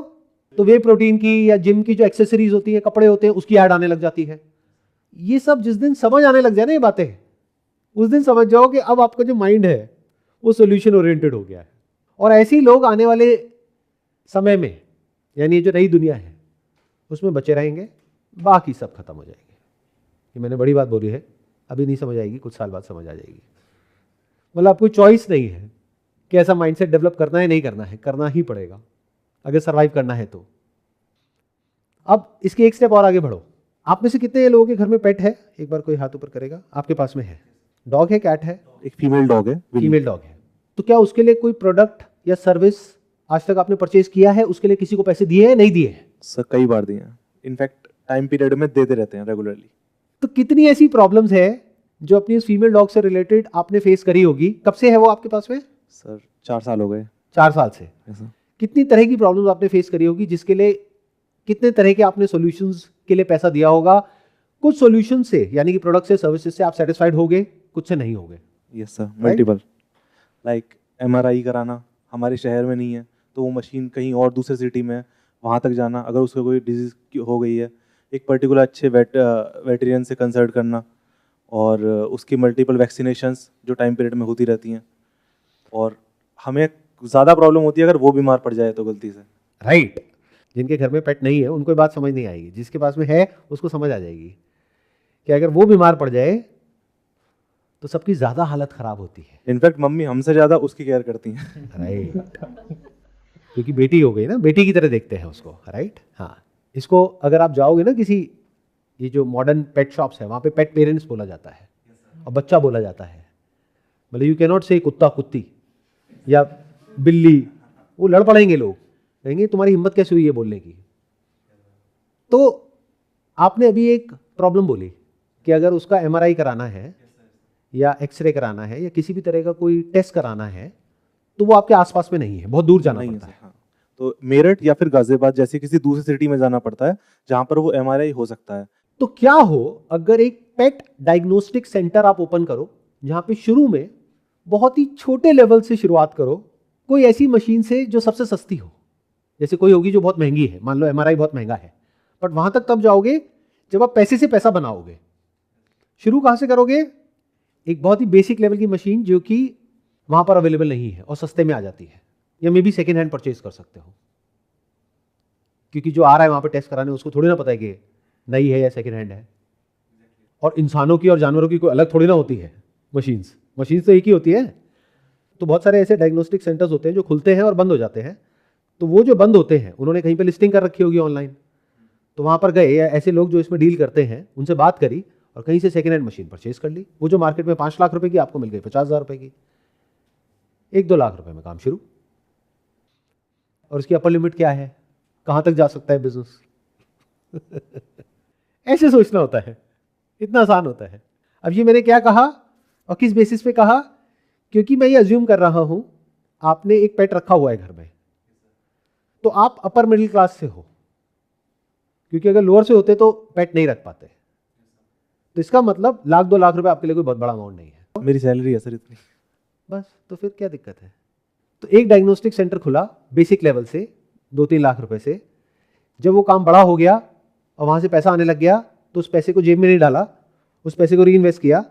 तो वे प्रोटीन की या जिम की जो एक्सेसरीज होती है, कपड़े होते हैं, उसकी ऐड आने लग जाती है। ये सब जिस दिन समझ आने लग जाए ना ये बातें, उस दिन समझ जाओ कि अब आपका जो माइंड है वो सोल्यूशन ओरिएंटेड हो गया है। और ऐसे ही लोग आने वाले समय में, यानी ये जो नई दुनिया है उसमें बचे रहेंगे, बाकी सब खत्म हो जाएंगे। ये मैंने बड़ी बात बोली है, अभी नहीं समझ आएगी, कुछ साल बाद समझ आ जाएगी। मतलब आपको चॉइस नहीं है कि ऐसा माइंडसेट डेवलप करना है, नहीं करना है, करना ही पड़ेगा अगर सर्वाइव करना है तो। अब इसके एक स्टेप और आगे बढ़ो। आप में से कितने लोगों के घर में पेट है? एक बार कोई हाथ ऊपर करेगा। आपके पास में है? डॉग है, कैट है? एक फीमेल डॉग है, फीमेल डॉग है। तो क्या उसके लिए कोई प्रोडक्ट या सर्विस आज तक आपने परचेज किया है? उसके लिए किसी को पैसे दिए हैं, नहीं दिए हैं? सर कई बार दिए हैं, इनफैक्ट टाइम पीरियड में देते रहते हैं रेगुलरली। तो कितनी ऐसी प्रॉब्लम्स है जो अपनी उस फीमेल डॉग से रिलेटेड आपने फेस करी होगी? कब से है वो आपके पास में? सर 4 साल हो गए। 4 साल से। ऐसा कितनी तरह की प्रॉब्लम्स आपने फेस करी होगी, जिसके लिए कितने तरह के आपने सॉल्यूशंस के लिए पैसा दिया होगा? कुछ सॉल्यूशन से, यानी कि प्रोडक्ट से, सर्विसेज से आप सेटिस्फाइड हो गए, कुछ से नहीं हो गए। Yes sir, multiple. Like MRI कराना हमारे शहर में नहीं है, तो वो मशीन कहीं और दूसरे सिटी में है, वहाँ तक जाना, अगर उसको कोई डिजीज़ हो गई है, एक पर्टिकुलर अच्छे वेटेरियन से कंसल्ट करना, और उसकी मल्टीपल वैक्सीनेशंस जो टाइम पीरियड में होती रहती हैं। और हमें ज़्यादा प्रॉब्लम होती है अगर वो बीमार पड़ जाए तो गलती से। राइट। जिनके घर में पेट नहीं है उनको ये बात समझ नहीं आएगी, जिसके पास में है उसको समझ आ जाएगी कि अगर वो बीमार पड़ जाए तो सबकी ज़्यादा हालत ख़राब होती है। इनफैक्ट मम्मी हमसे ज़्यादा उसकी केयर करती हैं। राइट। क्योंकि बेटी हो गई ना, बेटी की तरह देखते हैं उसको। राइट। हाँ, इसको अगर आप जाओगे ना किसी, ये जो मॉडर्न पेट शॉप्स है, वहाँ पे पेट पेरेंट्स बोला जाता है और बच्चा बोला जाता है। मतलब यू कैन नॉट से कुत्ता कुत्ती या बिल्ली, वो लड़ पड़ेंगे लोग, कहेंगे तुम्हारी हिम्मत कैसे हुई है बोलने की। तो आपने अभी एक प्रॉब्लम बोली कि अगर उसका MRI कराना है या एक्सरे कराना है या किसी भी तरह का कोई टेस्ट कराना है, तो वो आपके आसपास में नहीं है, बहुत दूर जाना नहीं है पड़ता सर, है। हाँ। तो मेरठ या फिर गाजियाबाद जैसी किसी दूसरी सिटी में जाना पड़ता है जहाँ पर वो एमआरआई हो सकता है। तो क्या हो अगर एक पेट डायग्नोस्टिक सेंटर आप ओपन करो, जहां पे शुरू में बहुत ही छोटे लेवल से शुरुआत करो, कोई ऐसी मशीन से जो सबसे सस्ती हो। जैसे कोई होगी जो बहुत महंगी है, मान लो एमआरआई बहुत महंगा है, बट वहां तक तब जाओगे जब आप पैसे से पैसा बनाओगे। शुरू कहां से करोगे? एक बहुत ही बेसिक लेवल की मशीन जो कि वहां पर अवेलेबल नहीं है और सस्ते में आ जाती है, या may be second hand purchase कर सकते हो, क्योंकि जो आ रहा है वहां पर टेस्ट कराने उसको थोड़ी ना पता है कि नई है या सेकेंड हैंड है। और इंसानों की और जानवरों की कोई अलग थोड़ी ना होती है मशीन्स तो एक ही होती है। तो बहुत सारे ऐसे डायग्नोस्टिक सेंटर्स होते हैं जो खुलते हैं और बंद हो जाते हैं। तो वो जो बंद होते हैं उन्होंने कहीं पे लिस्टिंग कर रखी होगी ऑनलाइन, तो वहां पर गए या ऐसे लोग जो इसमें डील करते हैं उनसे बात करी और कहीं से सेकेंड हैंड मशीन परचेज कर ली। वो जो मार्केट में 5 लाख रुपए की आपको मिल गई 50,000 रुपए की, 1-2 लाख रुपए में काम शुरू। और उसकी अपर लिमिट क्या है, कहां तक जा सकता है बिजनेस? ऐसे सोचना होता है, इतना आसान होता है। अब ये मैंने क्या कहा और किस बेसिस पे कहा? क्योंकि मैं ये अज्यूम कर रहा हूं आपने एक पेट रखा हुआ है घर में, तो आप अपर मिडिल क्लास से हो, क्योंकि अगर लोअर से होते तो पेट नहीं रख पाते। तो इसका मतलब 1-2 लाख रुपए आपके लिए कोई बहुत बड़ा अमाउंट नहीं है। मेरी सैलरी है सर इतनी। बस, तो फिर क्या दिक्कत है? तो एक डायग्नोस्टिक सेंटर खुला बेसिक लेवल से 2-3 लाख रुपए से। जब वो काम बड़ा हो गया और वहां से पैसा आने लग गया, तो उस पैसे को जेब में नहीं डाला, उस पैसे को री इन्वेस्ट किया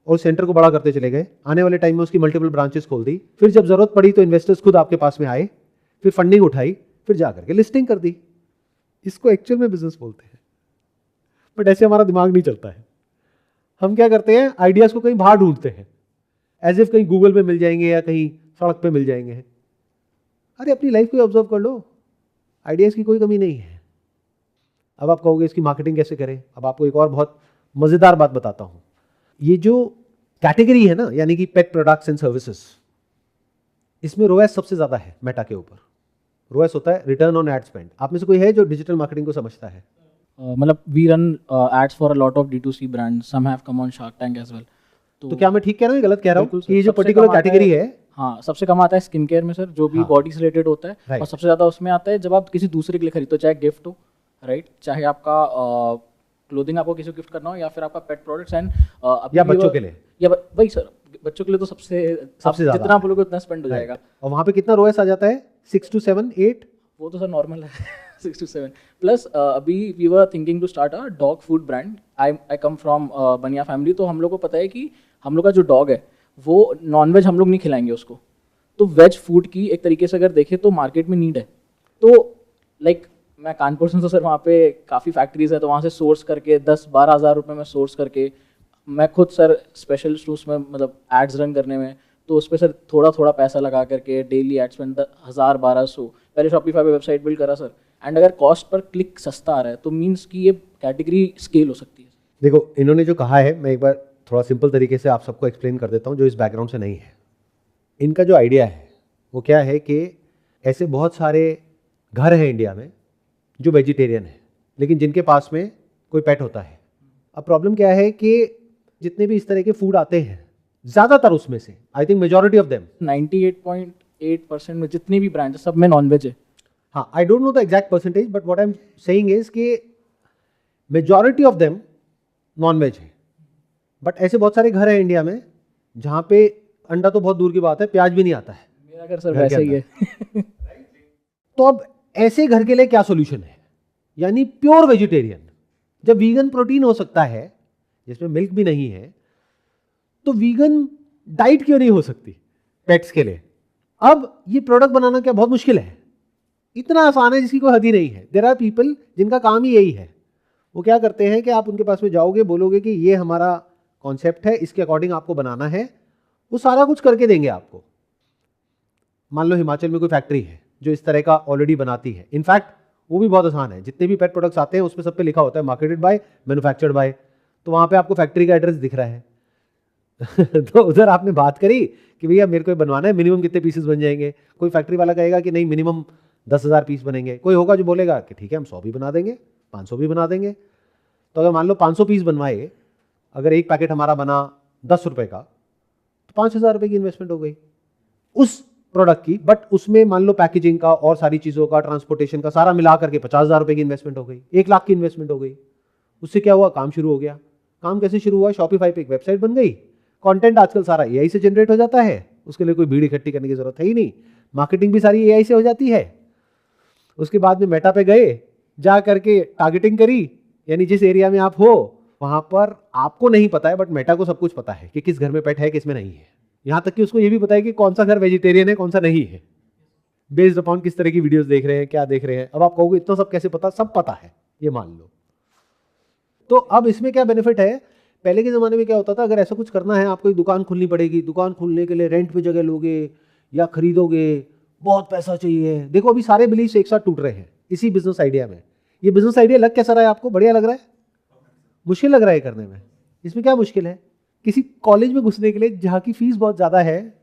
और सेंटर को बड़ा करते चले गए। आने वाले टाइम में उसकी मल्टीपल ब्रांचेस खोल दी। फिर जब जरूरत पड़ी तो इन्वेस्टर्स खुद आपके पास में आए, फिर फंडिंग उठाई, फिर जाकर के लिस्टिंग कर दी। इसको एक्चुअल में बिजनेस बोलते हैं। बट ऐसे हमारा दिमाग नहीं चलता है। हम क्या करते हैं, आइडियाज को कहीं बाहर ढूंढते हैं, एज इफ कहीं गूगल पे मिल जाएंगे या कहीं सड़क पे मिल जाएंगे। अरे अपनी लाइफ को ऑब्जर्व कर लो, आइडियाज की कोई कमी नहीं है। अब आप कहोगे इसकी मार्केटिंग कैसे करें? अब आपको एक और बहुत मजेदार बात बताता हूं। ये जो कैटेगरी है ना, यानी कि पेट प्रोडक्ट्स एंड सर्विसेज, इसमें रोएस सबसे ज्यादा है मेटा के ऊपर। रोएस होता है रिटर्न ऑन एड स्पेंड। आप में से कोई है जो डिजिटल मार्केटिंग को समझता है? मतलब we run ads for a lot of D2C brands, some have come on Shark Tank as well. तो क्या मैं ठीक कह रहा हूँ, गलत कह रहा हूँ? बिल्कुल कि ये जो सबसे पर्टिकुलर कम आता कैटेगरी है, हाँ सबसे कम आता है स्किन केयर में सर, जो भी हाँ। बॉडी से रिलेटेड होता है। Right. और सबसे ज़्यादा उसमें आता है जब आप किसी दूसरे के लिए खरीदते हो, चाहे गिफ्ट हो, राइट, चाहे आपका क्लोथिंग आपको किसी को गिफ्ट करना हो, या फिर आपका पेट प्रोडक्ट्स एंड या बच्चों के लिए, या वही सर, बच्चों के लिए तो सबसे ज्यादा। जितना आप लोगों को उतना स्पेंड हो जाएगा। और वहां पे कितना रोएस आ जाता है? 6 to 7, 8? वो तो सर नॉर्मल है 6 to 7 प्लस। अभी we were thinking to start a dog food brand. I come from Baniya family, तो हम लोग को पता है कि हम लोग का जो डॉग है वो नॉनवेज हम लोग नहीं खिलाएंगे उसको। तो वेज फूड की एक तरीके से अगर देखें तो मार्केट में नीड है। तो लाइक मैं कानपुर से, तो सर वहाँ पे काफ़ी फैक्ट्रीज है, तो वहाँ से सोर्स करके 10-12 हज़ार रुपये में सोर्स करके मैं खुद सर स्पेशलिस्ट हूँ उसमें, मतलब एड्स रन करने में। तो उस पर सर थोड़ा थोड़ा पैसा लगा करके डेली एड्स में 1000-1200 पहले शॉपिफाई पे वेबसाइट बिल्ड करा सर। एंड अगर कॉस्ट पर क्लिक सस्ता आ रहा है तो मीन्स कि ये कैटेगरी स्केल हो सकती है। देखो, इन्होंने जो कहा है, मैं एक बार थोड़ा सिंपल तरीके से आप सबको एक्सप्लेन कर देता हूँ जो इस बैकग्राउंड से नहीं है। इनका जो आइडिया है वो क्या है कि ऐसे बहुत सारे घर हैं इंडिया में जो वेजिटेरियन है, लेकिन जिनके पास में कोई पेट होता है। अब प्रॉब्लम क्या है कि जितने भी इस तरह के फूड आते हैं, ज़्यादातर उसमें से, I think majority of them, 98.8% में जितने भी ब्रांड सब में नॉनवेज है। हाँ, I don't know the exact percentage, but what I am saying is कि मेजॉरिटी ऑफ देम नॉनवेज है। बट ऐसे बहुत सारे घर हैं इंडिया में जहाँ पे अंडा तो बहुत दूर की बात है, प्याज भी नहीं आता है। मेरा घर सर घर के वैसे ही है। तो अब ऐसे घर के लिए क्या सॉल्यूशन है? यानी प्योर वेजिटेरियन। जब वीगन प्रोटीन हो सकता है जिसमें मिल्क भी नहीं है, तो वीगन डाइट क्यों नहीं हो सकती पेट्स के लिए? अब ये प्रोडक्ट बनाना क्या बहुत मुश्किल है? इतना आसान है जिसकी कोई हद ही नहीं है। देयर आर पीपल जिनका काम ही यही है। वो क्या करते हैं कि आप उनके पास में जाओगे, बोलोगे कि ये हमारा कॉन्सेप्ट है, इसके अकॉर्डिंग आपको बनाना है, वो सारा कुछ करके देंगे आपको। मान लो हिमाचल में कोई फैक्ट्री है जो इस तरह का ऑलरेडी बनाती है। इनफैक्ट वो भी बहुत आसान है, जितने भी पेट प्रोडक्ट्स आते हैं उसमें सब पे लिखा होता है मार्केटेड बाय, मैन्युफैक्चर्ड बाय। तो वहाँ पे आपको फैक्ट्री का एड्रेस दिख रहा है। तो उधर आपने बात करी कि भैया मेरे को बनवाना है, मिनिमम कितने पीसेस बन जाएंगे? कोई फैक्ट्री वाला कहेगा कि नहीं, मिनिमम 10,000 पीस बनेंगे। कोई होगा जो बोलेगा कि ठीक है हम 100 भी बना देंगे, 500 भी बना देंगे। तो अगर मान लो 500 पीस बनवाए, अगर एक पैकेट हमारा बना 10 रुपए का, तो 5,000 रुपए की इन्वेस्टमेंट हो गई। उस प्रोडक्ट की, बट उसमें मान लो पैकेजिंग का और सारी चीजों का, ट्रांसपोर्टेशन का सारा मिला करके 50,000 रुपए की इन्वेस्टमेंट हो गई, 1 लाख की इन्वेस्टमेंट हो गई। उससे क्या हुआ, काम शुरू हो गया। काम कैसे शुरू हुआ, शॉपिफाई पे एक वेबसाइट बन गई, कंटेंट आजकल सारा एआई से जनरेट हो जाता है, उसके लिए कोई भीड़ इकट्ठी करने की जरूरत है ही नहीं, मार्केटिंग भी सारी एआई से हो जाती है। उसके बाद में मेटा पे गए, जा करके टारगेटिंग करी, यानी जिस एरिया में आप हो वहां पर आपको नहीं पता है बट मेटा को सब कुछ पता है कि किस घर में पेट है किस में नहीं है। यहां तक कि उसको ये भी पता है कि कौन सा घर वेजिटेरियन है कौन सा नहीं है, बेस्ड अपॉन किस तरह की वीडियोस देख रहे हैं, क्या देख रहे हैं। अब आप कहोगे इतना सब कैसे पता, सब पता है, ये मान लो। तो अब इसमें क्या बेनिफिट है, पहले के ज़माने में क्या होता था, अगर ऐसा कुछ करना है आपको एक दुकान खोलनी पड़ेगी, दुकान खोलने के लिए रेंट पे जगह लोगे या खरीदोगे, बहुत पैसा चाहिए। देखो अभी सारे बिलीफ एक साथ टूट रहे हैं इसी बिजनेस आइडिया में। ये बिजनेस आइडिया लग कैसा रहा है आपको, बढ़िया लग रहा है, मुश्किल लग रहा है करने में? इसमें क्या मुश्किल है, किसी कॉलेज में घुसने के लिए जहाँ की फीस बहुत ज़्यादा है,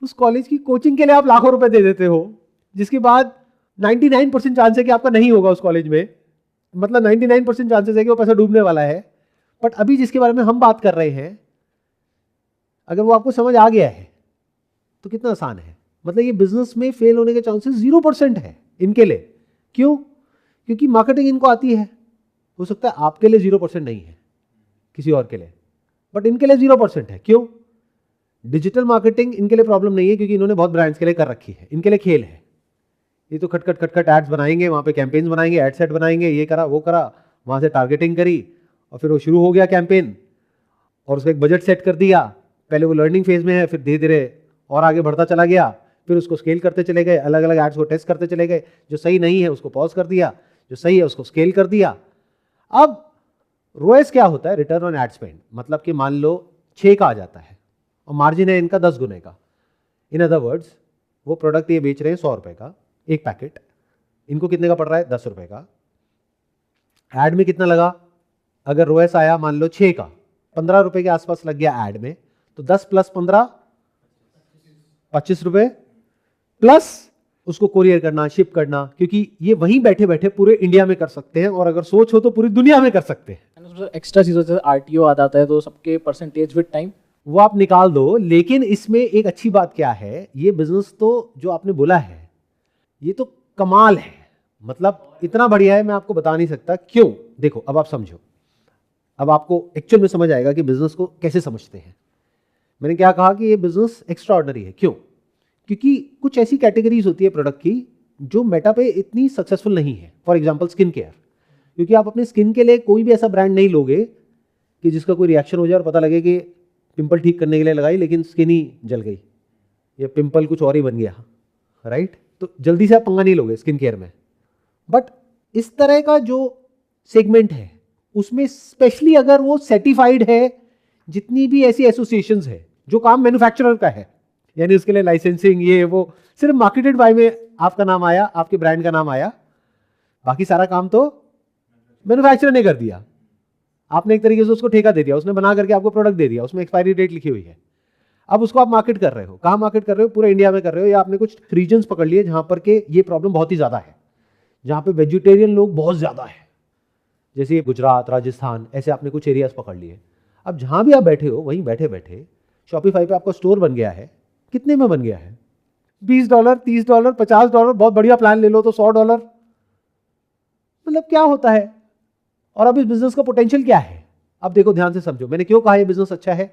उस कॉलेज की कोचिंग के लिए आप लाखों रुपए दे देते हो, जिसके बाद 99% चांस है कि आपका नहीं होगा उस कॉलेज में, मतलब 99% चांसेस है कि वो पैसा डूबने वाला है। बट अभी जिसके बारे में हम बात कर रहे हैं, अगर वो आपको समझ आ गया है तो कितना आसान है। मतलब ये बिजनेस में फेल होने के चांसेस 0% है इनके लिए। क्यों? क्योंकि मार्केटिंग इनको आती है। हो सकता है आपके लिए 0% नहीं है, किसी और के लिए, बट इनके लिए 0% है। क्यों? डिजिटल मार्केटिंग इनके लिए प्रॉब्लम नहीं है क्योंकि इन्होंने बहुत ब्रांड्स के लिए कर रखी है, इनके लिए खेल है। ये तो खटखट एड्स बनाएंगे, वहां पे कैंपेन्स बनाएंगे, एड सेट बनाएंगे, ये करा वो करा, वहां से टारगेटिंग करी और फिर वो शुरू हो गया कैंपेन और उसका एक बजट सेट कर दिया। पहले वो लर्निंग फेज में है, फिर धीरे धीरे और आगे बढ़ता चला गया, फिर उसको स्केल करते चले गए, अलग अलग एड्स को टेस्ट करते चले गए, जो सही नहीं है उसको पॉज कर दिया, जो सही है उसको स्केल कर दिया। अब रोएस क्या होता है, रिटर्न ऑन एड स्पेंड, मतलब कि मान लो 6 का आ जाता है और मार्जिन है इनका 10 गुने का। इन अदर वर्ड्स वो प्रोडक्ट ये बेच रहे हैं 100 रुपए का एक पैकेट, इनको कितने का पड़ रहा है, 10 रुपए का। एड में कितना लगा, अगर रोएस आया मान लो 6 का, 15 रुपए के आसपास लग गया एड में, तो 10 + 15 25 रुपए, प्लस उसको कोरियर करना, शिप करना, क्योंकि ये वहीं बैठे बैठे पूरे इंडिया में कर सकते हैं और अगर सोच हो तो पूरी दुनिया में कर सकते हैं। एक्स्ट्रा चीज़ों जैसे आरटीओ आ जाता है तो सबके परसेंटेज विद टाइम वो आप निकाल दो। लेकिन इसमें एक अच्छी बात क्या है, ये बिजनेस तो जो आपने बोला है ये तो कमाल है, मतलब इतना बढ़िया है मैं आपको बता नहीं सकता। क्यों? देखो अब आप समझो, अब आपको एक्चुअल में समझ आएगा कि बिजनेस को कैसे समझते हैं। मैंने क्या कहा कि ये बिजनेस एक्स्ट्रा ऑर्डिनरी है। क्यों? क्योंकि कुछ ऐसी कैटेगरीज होती है प्रोडक्ट की जो मेटा पे इतनी सक्सेसफुल नहीं है। फॉर एग्जांपल स्किन केयर, क्योंकि आप अपने स्किन के लिए कोई भी ऐसा ब्रांड नहीं लोगे कि जिसका कोई रिएक्शन हो जाए और पता लगे कि पिंपल ठीक करने के लिए लगाई लेकिन स्किन ही जल गई या पिंपल कुछ और ही बन गया, राइट? तो जल्दी से आप पंगा नहीं लोगे स्किन केयर में। बट इस तरह का जो सेगमेंट है उसमें स्पेशली अगर वो सर्टिफाइड है, जितनी भी ऐसी एसोसिएशंस है, जो काम मैन्युफैक्चरर का है, यानी उसके लिए लाइसेंसिंग ये वो, सिर्फ मार्केटेड बाय में आपका नाम आया, आपके ब्रांड का नाम आया, बाकी सारा काम तो मैन्युफैक्चरर ने कर दिया। आपने एक तरीके से उसको ठेका दे दिया, उसने बना करके आपको प्रोडक्ट दे दिया, उसमें एक्सपायरी डेट लिखी हुई है। अब उसको आप मार्केट कर रहे हो, कहाँ मार्केट कर रहे हो, पूरे इंडिया में कर रहे हो, या आपने कुछ रीजन्स पकड़ लिए जहां पर के ये प्रॉब्लम बहुत ही ज्यादा है, जहां पे वेजिटेरियन लोग बहुत ज्यादा है, जैसे गुजरात, राजस्थान, ऐसे आपने कुछ एरियाज पकड़ लिए। अब जहां भी आप बैठे हो वहीं बैठे बैठे शॉपिफाई पे आपका स्टोर बन गया है। कितने में बन गया है? $20, $30, $50, बहुत बढ़िया प्लान ले लो तो $100। मतलब क्या होता है? और अब इस बिजनेस का पोटेंशियल क्या है? अब देखो ध्यान से समझो, मैंने क्यों कहा ये बिजनेस अच्छा है,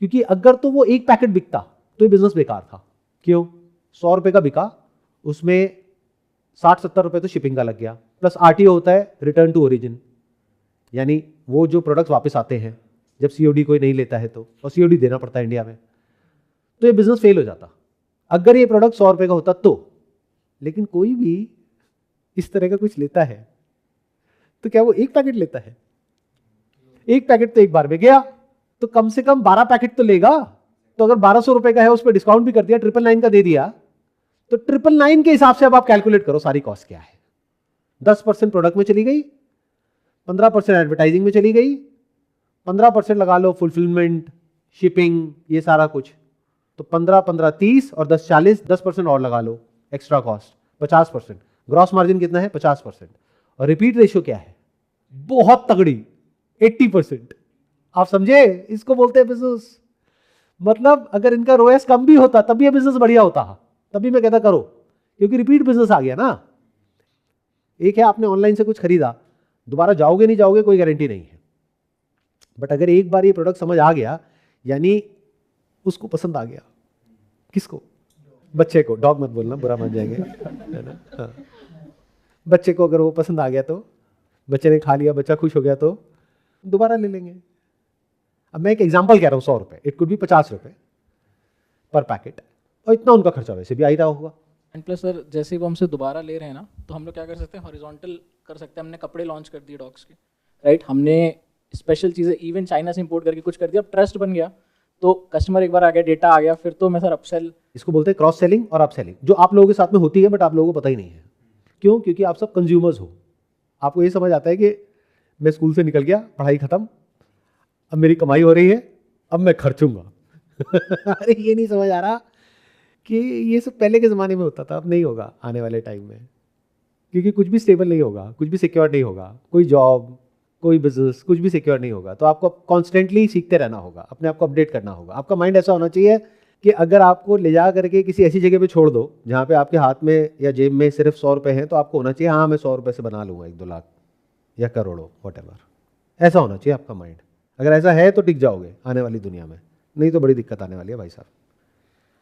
क्योंकि अगर तो वो एक पैकेट बिकता तो ये बिजनेस बेकार था। क्यों? 100 रुपए का बिका, उसमें 60-70 रुपए तो शिपिंग का लग गया, प्लस आरटीओ होता है, रिटर्न टू ओरिजिन, यानी वो जो प्रोडक्ट्स वापस आते हैं जब सीओडी कोई नहीं लेता है तो, और सीओडी देना पड़ता है इंडिया में, तो ये बिजनेस फेल हो जाता अगर ये प्रोडक्ट 100 रुपए का होता तो। लेकिन कोई भी इस तरह का कुछ लेता है तो क्या वो एक पैकेट लेता है? एक पैकेट तो एक बार में गया, तो कम से कम 12 पैकेट तो लेगा। तो अगर 1200 रुपए का है, उस पर डिस्काउंट भी कर दिया, 999 का दे दिया, तो 999 के हिसाब से अब आप कैलकुलेट करो सारी कॉस्ट क्या है। 10% प्रोडक्ट में चली गई, 15% एडवर्टाइजिंग में चली गई, 15% लगा लो फुलफिलमेंट, शिपिंग, ये सारा कुछ, तो 15 30 और 10 40, 10% और लगा लो एक्स्ट्रा कॉस्ट, 50%। ग्रॉस मार्जिन कितना है? 50%। और रिपीट रेशियो क्या है? बहुत तगड़ी, 80%। आप समझे? इसको बोलते हैं बिजनेस। मतलब अगर इनका रोएस कम भी होता तब भी ये बिजनेस बढ़िया होता, तभी मैं कहता करो, क्योंकि रिपीट बिजनेस आ गया ना। एक है आपने ऑनलाइन से कुछ खरीदा, दोबारा जाओगे नहीं जाओगे कोई गारंटी नहीं है, बट अगर एक बार ये प्रोडक्ट समझ आ गया, यानी उसको पसंद आ गया, किसको? बच्चे को, डॉग मत बोलना बुरा मान जाएंगे, है ना। हाँ, बच्चे को अगर वो पसंद आ गया तो, बच्चे ने खा लिया, बच्चा खुश हो गया तो दोबारा ले लेंगे। अब मैं एक एग्जांपल कह रहा हूँ, 100 रुपये, इट कुड भी 50 रुपये पर पैकेट, और इतना उनका खर्चा वैसे भी आ ही रहा होगा। एंड प्लस सर, जैसे वो हमसे दोबारा ले रहे हैं ना, तो हम लोग क्या कर सकते हैं, हॉरिजॉन्टल कर सकते हैं। हमने कपड़े लॉन्च कर दिए डॉग्स के, राइट, हमने स्पेशल चीज़ें इवन चाइना से इंपोर्ट करके कुछ कर दिया, अब ट्रस्ट बन गया, तो कस्टमर एक बार आ गया, डेटा आ गया, फिर तो मैं सर अपसेल, इसको बोलते हैं क्रॉस सेलिंग और अप सेलिंग, जो आप लोगों के साथ में होती है बट आप लोगों को पता ही नहीं है। क्यों? क्योंकि आप सब कंज्यूमर्स हो। आपको ये समझ आता है कि मैं स्कूल से निकल गया, पढ़ाई खत्म, अब मेरी कमाई हो रही है, अब मैं खर्चूंगा। अरे ये नहीं समझ आ रहा कि ये सब पहले के ज़माने में होता था, अब नहीं होगा आने वाले टाइम में, क्योंकि कुछ भी स्टेबल नहीं होगा, कुछ भी सिक्योर नहीं होगा, कोई जॉब, कोई बिजनेस, कुछ भी सिक्योर नहीं होगा। तो आपको कॉन्स्टेंटली सीखते रहना होगा, अपने आप को अपडेट करना होगा। आपका माइंड ऐसा होना चाहिए कि अगर आपको ले जा करके किसी ऐसी जगह पे छोड़ दो जहाँ पे आपके हाथ में या जेब में सिर्फ 100 रुपये हैं, तो आपको होना चाहिए हाँ मैं 100 रुपये से बना लूँगा 1-2 लाख या करोड़ों, व्हाटएवर। ऐसा होना चाहिए आपका माइंड। अगर ऐसा है तो टिक जाओगे आने वाली दुनिया में, नहीं तो बड़ी दिक्कत आने वाली है भाई साहब।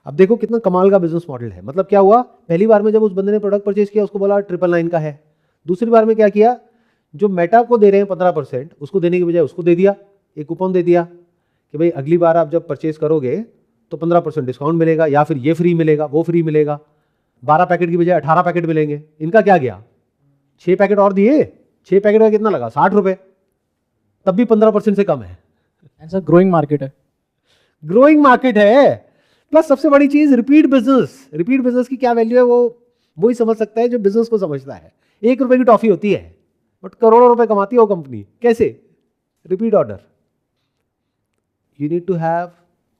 अब देखो कितना कमाल का बिजनेस मॉडल है। मतलब क्या हुआ, पहली बार में जब उस बंदे ने प्रोडक्ट परचेज किया उसको बोला 999 का है। दूसरी बार में क्या किया, जो मेटा को दे रहे हैं 15%, उसको देने की बजाय उसको दे दिया, एक कूपन दे दिया कि भाई अगली बार आप जब परचेज करोगे तो 15% डिस्काउंट मिलेगा, या फिर ये फ्री मिलेगा, वो फ्री मिलेगा। 12 पैकेट की बजाय 18 पैकेट मिलेंगे। इनका क्या गया, 6 पैकेट और दिए, 6 पैकेट का कितना लगा, 60 रुपये, तब भी 15% से कम है। एंड सर ग्रोइंग मार्केट है, ग्रोइंग मार्केट है। प्लस सबसे बड़ी चीज रिपीट बिजनेस। रिपीट बिजनेस की क्या वैल्यू है वो ही समझ सकता है जो बिजनेस को समझता है। 1 रुपए की टॉफी होती है बट करोड़ों रुपए कमाती है वो कंपनी। कैसे? Repeat order. You need to have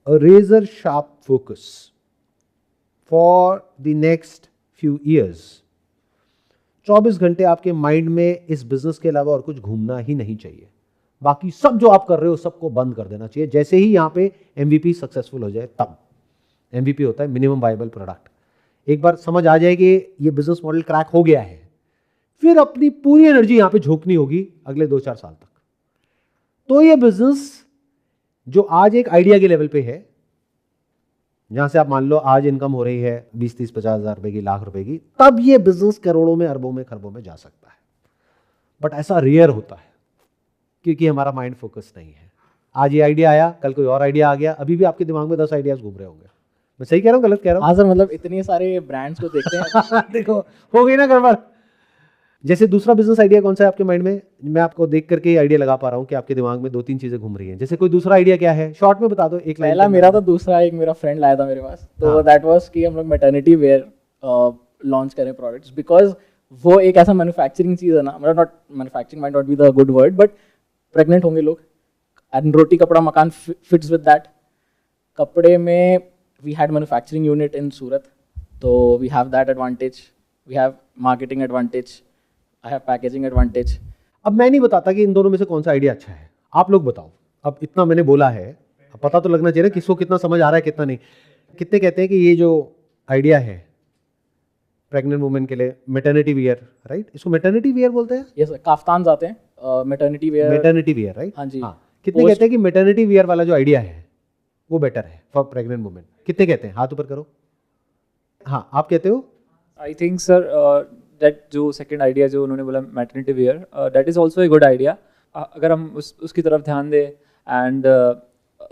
a razor sharp focus for the next few years. 24 घंटे आपके माइंड में इस बिजनेस के अलावा और कुछ घूमना ही नहीं चाहिए। बाकी सब जो आप कर रहे हो सबको बंद कर देना चाहिए। जैसे ही यहाँ पे MVP सक्सेसफुल हो जाए, तब MVP होता है मिनिमम वायबल प्रोडक्ट। एक बार समझ आ जाए कि ये बिजनेस मॉडल क्रैक हो गया है, फिर अपनी पूरी एनर्जी यहाँ पे झोंकनी होगी अगले 2-4 साल तक। तो ये बिजनेस जो आज एक आइडिया के लेवल पे है, जहां से आप मान लो आज इनकम हो रही है 20-30-50 हज़ार रुपए की, लाख रुपए की, तब ये बिजनेस करोड़ों में, अरबों में, खरबों में जा सकता है। बट ऐसा रेयर होता है क्योंकि हमारा माइंड फोकस नहीं है। आज ये आइडिया आया, कल कोई और आइडिया आ गया, अभी भी आपके दिमाग में 10 आइडियाज घूम रहे होंगे। मैं सही कह रहा हूँ, गलत कह रहा हूँ? हाँ सर, मतलब इतने सारे ब्रांड्स को देखते हैं। देखो हो गई ना गड़बड़। जैसे दूसरा बिजनेस आइडिया कौन सा है आपके माइंड में? मैं आपको देख करके आइडिया लगा पा रहा हूँ कि आपके दिमाग में 2-3 चीजें घूम रही हैं। जैसे कोई दूसरा आइडिया क्या है, शॉर्ट में बता दो। एक पहला मेरा तो, दूसरा एक मेरा फ्रेंड लाया था मेरे पास, तो दैट वाज कि हम लोग मैटरनिटी वेयर लॉन्च करें प्रोडक्ट्स, बिकॉज वो एक ऐसा मैन्युफैक्चरिंग चीज़ है ना, मतलब not manufacturing might not be the good word, but pregnant होंगे लोग एंड रोटी कपड़ा मकान फिट्स विद दैट। कपड़े में we had manufacturing unit in Surat, तो we have that advantage, we have marketing advantage, I have packaging advantage. अब मैं नहीं बताता कि इन दोनों में से कौन सा आइडिया अच्छा है, आप लोग बताओ। अब इतना मैंने बोला है, अब पता तो लगना चाहिए ना किसको कितना समझ आ रहा है कितना नहीं। कितने कहते हैं कि ये जो आइडिया है प्रेग्नेंट वुमेन के लिए, मैटरनिटी वियर, राइट? इसको मैटरनिटी वियर बोलते हैं? यस सर, काफ्तान आते हैं, maternity wear. Maternity wear, right? हाँ जी। कितने कहते हैं कि मैटरनिटी वियर वाला जो आइडिया है वो बेटर है फॉर प्रेग्नेंट वुमेन? कितने कहते हैं? हाथ ऊपर करो। हाँ, आप कहते हो? आई थिंक सर दैट जो सेकंड आइडिया जो उन्होंने बोला maternity wear, that is also a good idea अगर हम उसकी तरफ ध्यान दें। एंड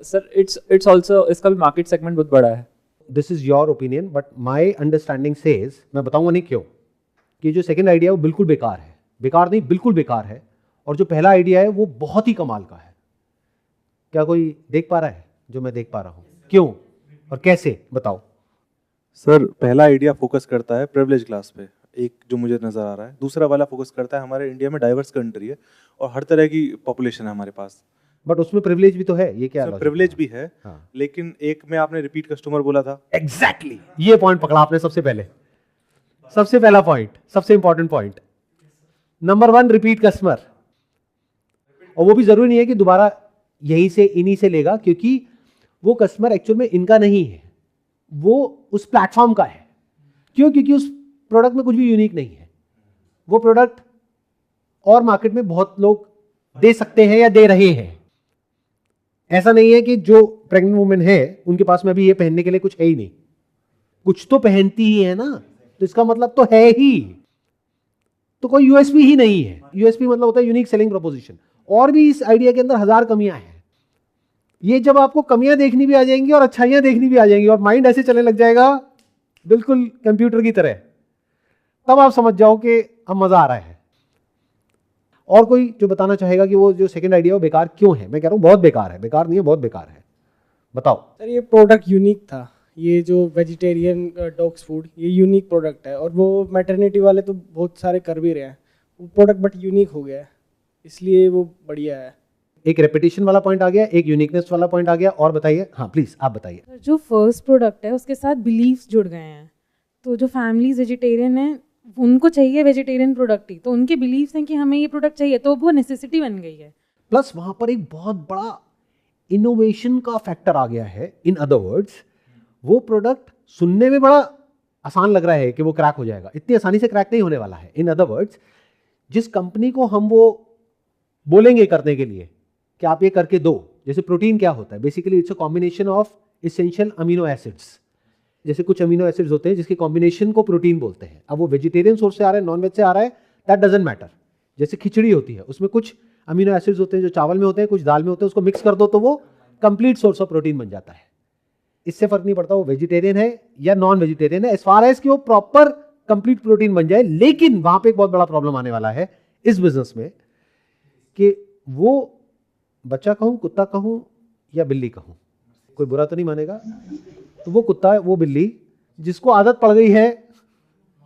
सर इट्स ऑल्सो, इसका भी मार्केट सेगमेंट बहुत बड़ा है। This is your opinion but my understanding says, मैं बताऊंगा नहीं क्यों, कि जो सेकंड आइडिया है वो बिल्कुल बेकार है। बेकार नहीं, बिल्कुल बेकार है। और जो पहला आइडिया है वो बहुत ही कमाल का है। क्या कोई देख पा रहा है जो मैं देख पा रहा हूँ? क्यों और कैसे, बताओ। सर पहला आइडिया फोकस करता है प्रिविलेज क्लास पे, एक जो मुझे नज़र आ रहा है। दूसरा वाला फोकस करता है हमारे इंडिया में डाइवर्स कंट्री है और हर तरह की पॉपुलेशन है हमारे पास। बट उसमें प्रिविलेज भी तो है, ये क्या? प्रिविलेज भी है, हाँ। लेकिन एक में आपने रिपीट कस्टमर बोला था। एग्जैक्टली ये पॉइंट पकड़ा आपने सबसे पहले, सबसे पहला पॉइंट, सबसे important point. Number 1 repeat customer. और वो भी जरूरी नहीं है कि दोबारा यहीं से इन्हीं से लेगा, क्योंकि वो कस्टमर एक्चुअल में इनका नहीं है, वो उस प्लेटफॉर्म का है। क्यों? क्योंकि उस प्रोडक्ट में कुछ भी यूनिक नहीं है। वो प्रोडक्ट और मार्केट में बहुत लोग दे सकते हैं या दे रहे हैं। ऐसा नहीं है कि जो प्रेग्नेंट वुमेन है उनके पास में अभी ये पहनने के लिए कुछ है ही नहीं, कुछ तो पहनती ही है ना, तो इसका मतलब तो है ही, तो कोई यूएसपी ही नहीं है। यूएसपी मतलब होता है यूनिक सेलिंग प्रोपोजिशन। और भी इस आइडिया के अंदर 1000 कमियां हैं। ये जब आपको कमियां देखनी भी आ जाएंगी और अच्छाइयां देखनी भी आ जाएंगी और माइंड ऐसे चलने लग जाएगा बिल्कुल कंप्यूटर की तरह, तब आप समझ जाओ कि अब मजा आ रहा है। और कोई जो बताना चाहेगा कि वो जो सेकंड आइडिया वो बेकार क्यों है? मैं कह रहा हूं बहुत बेकार है। बेकार नहीं है, बहुत बेकार है। बताओ सर ये प्रोडक्ट यूनिक था, ये जो वेजिटेरियन डॉग्स फूड, ये यूनिक प्रोडक्ट है और वो मैटरनिटी वाले तो बहुत सारे कर भी रहे हैं वो प्रोडक्ट, बट यूनिक हो गया है, इसलिए वो बढ़िया है। एक रेपिटेशन वाला पॉइंट आ गया, एक यूनिकनेस वाला पॉइंट आ गया। और बताइए, हाँ प्लीज आप बताइए। जो फर्स्ट प्रोडक्ट है उसके साथ बिलीव्स जुड़ गए हैं, तो जो फैमिलीज वेजिटेरियन है उनको चाहिए वेजिटेरियन प्रोडक्ट ही, तो उनके बिलीव्स हैं कि हमें ये प्रोडक्ट चाहिए, तो वो नेसेसिटी बन गई है। प्लस वहां पर एक बहुत बड़ा इनोवेशन का फैक्टर आ गया है। इन अदर वर्ड्स, वो प्रोडक्ट सुनने में बड़ा आसान लग रहा है कि वो क्रैक हो जाएगा, इतनी आसानी से क्रैक नहीं होने वाला है। इन अदर वर्ड्स, जिस कंपनी को हम वो बोलेंगे करने के लिए कि आप ये करके दो, जैसे प्रोटीन क्या होता है, basically it's a combination of essential amino acids. जैसे कुछ अमीनो एसिड्स होते हैं जिसके कॉम्बिनेशन को प्रोटीन बोलते हैं। अब वो वेजिटेरियन सोर्स से आ रहा है, नॉन वेज से आ रहा है, दैट डजंट मैटर। जैसे खिचड़ी होती है, उसमें कुछ अमीनो एसिड्स होते हैं जो चावल में होते हैं, कुछ दाल में होते हैं, उसको मिक्स कर दो तो वो कंप्लीट सोर्स ऑफ प्रोटीन बन जाता है। इससे फर्क नहीं पड़ता वो वेजिटेरियन है या नॉन वेजिटेरियन है, एज फार एज कि वो प्रॉपर कंप्लीट प्रोटीन बन जाए। लेकिन वहां पे एक बहुत बड़ा प्रॉब्लम आने वाला है इस बिजनेस में कि वो बच्चा कहूं, कुत्ता कहूं या बिल्ली कहूं, कोई बुरा तो नहीं मानेगा, तो वो कुत्ता, वो बिल्ली जिसको आदत पड़ गई है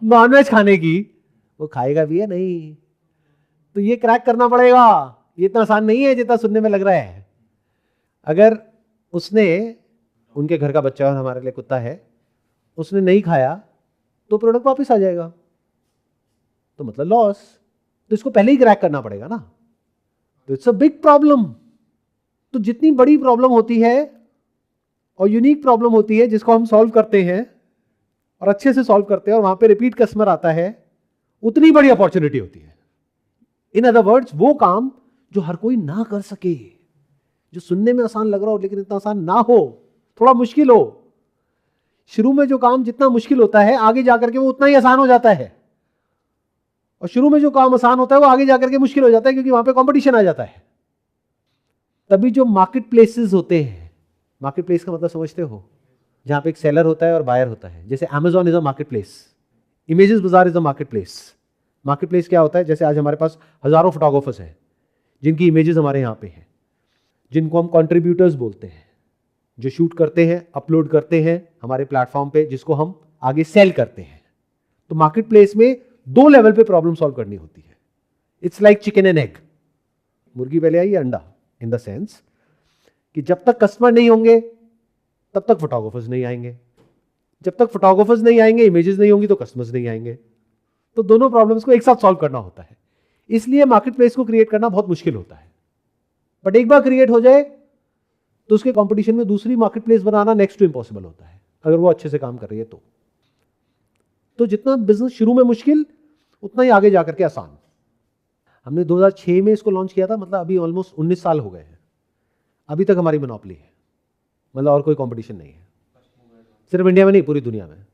नॉनवेज खाने की, वो खाएगा भी है नहीं। तो ये क्रैक करना पड़ेगा। ये इतना आसान नहीं है जितना सुनने में लग रहा है। अगर उसने, उनके घर का बच्चा और हमारे लिए कुत्ता है, उसने नहीं खाया तो प्रोडक्ट वापस आ जाएगा, तो मतलब लॉस। तो इसको पहले ही क्रैक करना पड़ेगा ना, तो इट्स अ बिग प्रॉब्लम। तो जितनी बड़ी प्रॉब्लम होती है और यूनिक प्रॉब्लम होती है जिसको हम सॉल्व करते हैं और अच्छे से सॉल्व करते हैं और वहां पे रिपीट कस्टमर आता है, उतनी बड़ी अपॉर्चुनिटी होती है। इन अदर वर्ड्स, वो काम जो हर कोई ना कर सके, जो सुनने में आसान लग रहा हो लेकिन इतना आसान ना हो, थोड़ा मुश्किल हो। शुरू में जो काम जितना मुश्किल होता है, आगे जाकर के वो उतना ही आसान हो जाता है। और शुरू में जो काम आसान होता है वो आगे जाकर के मुश्किल हो जाता है, क्योंकि वहां पे कंपटीशन आ जाता है। तभी जो मार्केट प्लेसेस होते हैं, मार्केट प्लेस का मतलब समझते हो, जहां पे एक सेलर होता है और बायर होता है। जैसे Amazon is a market place, images Bazaar is a market place. Market place क्या होता है? जैसे आज हमारे पास हजारों फोटोग्राफर्स हैं जिनकी इमेजेस हमारे यहाँ पे हैं, जिनको हम कंट्रीब्यूटर्स बोलते हैं, जो शूट करते हैं, अपलोड करते हैं हमारे प्लेटफॉर्म पे, जिसको हम आगे सेल करते हैं। तो मार्केट प्लेस में 2 लेवल पे प्रॉब्लम सॉल्व करनी होती है। It's like chicken and egg, मुर्गी पहले आई अंडा, इन द सेंस कि जब तक कस्टमर नहीं होंगे तब तक फोटोग्राफर्स नहीं आएंगे, जब तक फोटोग्राफर्स नहीं आएंगे, इमेजेस नहीं होंगी तो कस्टमर्स नहीं आएंगे। तो दोनों प्रॉब्लम्स को एक साथ सॉल्व करना होता है। इसलिए मार्केट प्लेस को क्रिएट करना बहुत मुश्किल होता है। बट एक बार क्रिएट हो जाए तो उसके कंपटीशन में दूसरी मार्केट प्लेस बनाना नेक्स्ट टू इम्पॉसिबल होता है, अगर वो अच्छे से काम कर रही है तो जितना बिजनेस शुरू में मुश्किल, उतना ही आगे जाकर के आसान। हमने 2006 में इसको लॉन्च किया था, मतलब अभी ऑलमोस्ट 19 साल हो गए हैं। अभी तक हमारी मोनोपोली है, मतलब और कोई कंपटीशन नहीं है, सिर्फ इंडिया में नहीं, पूरी दुनिया में।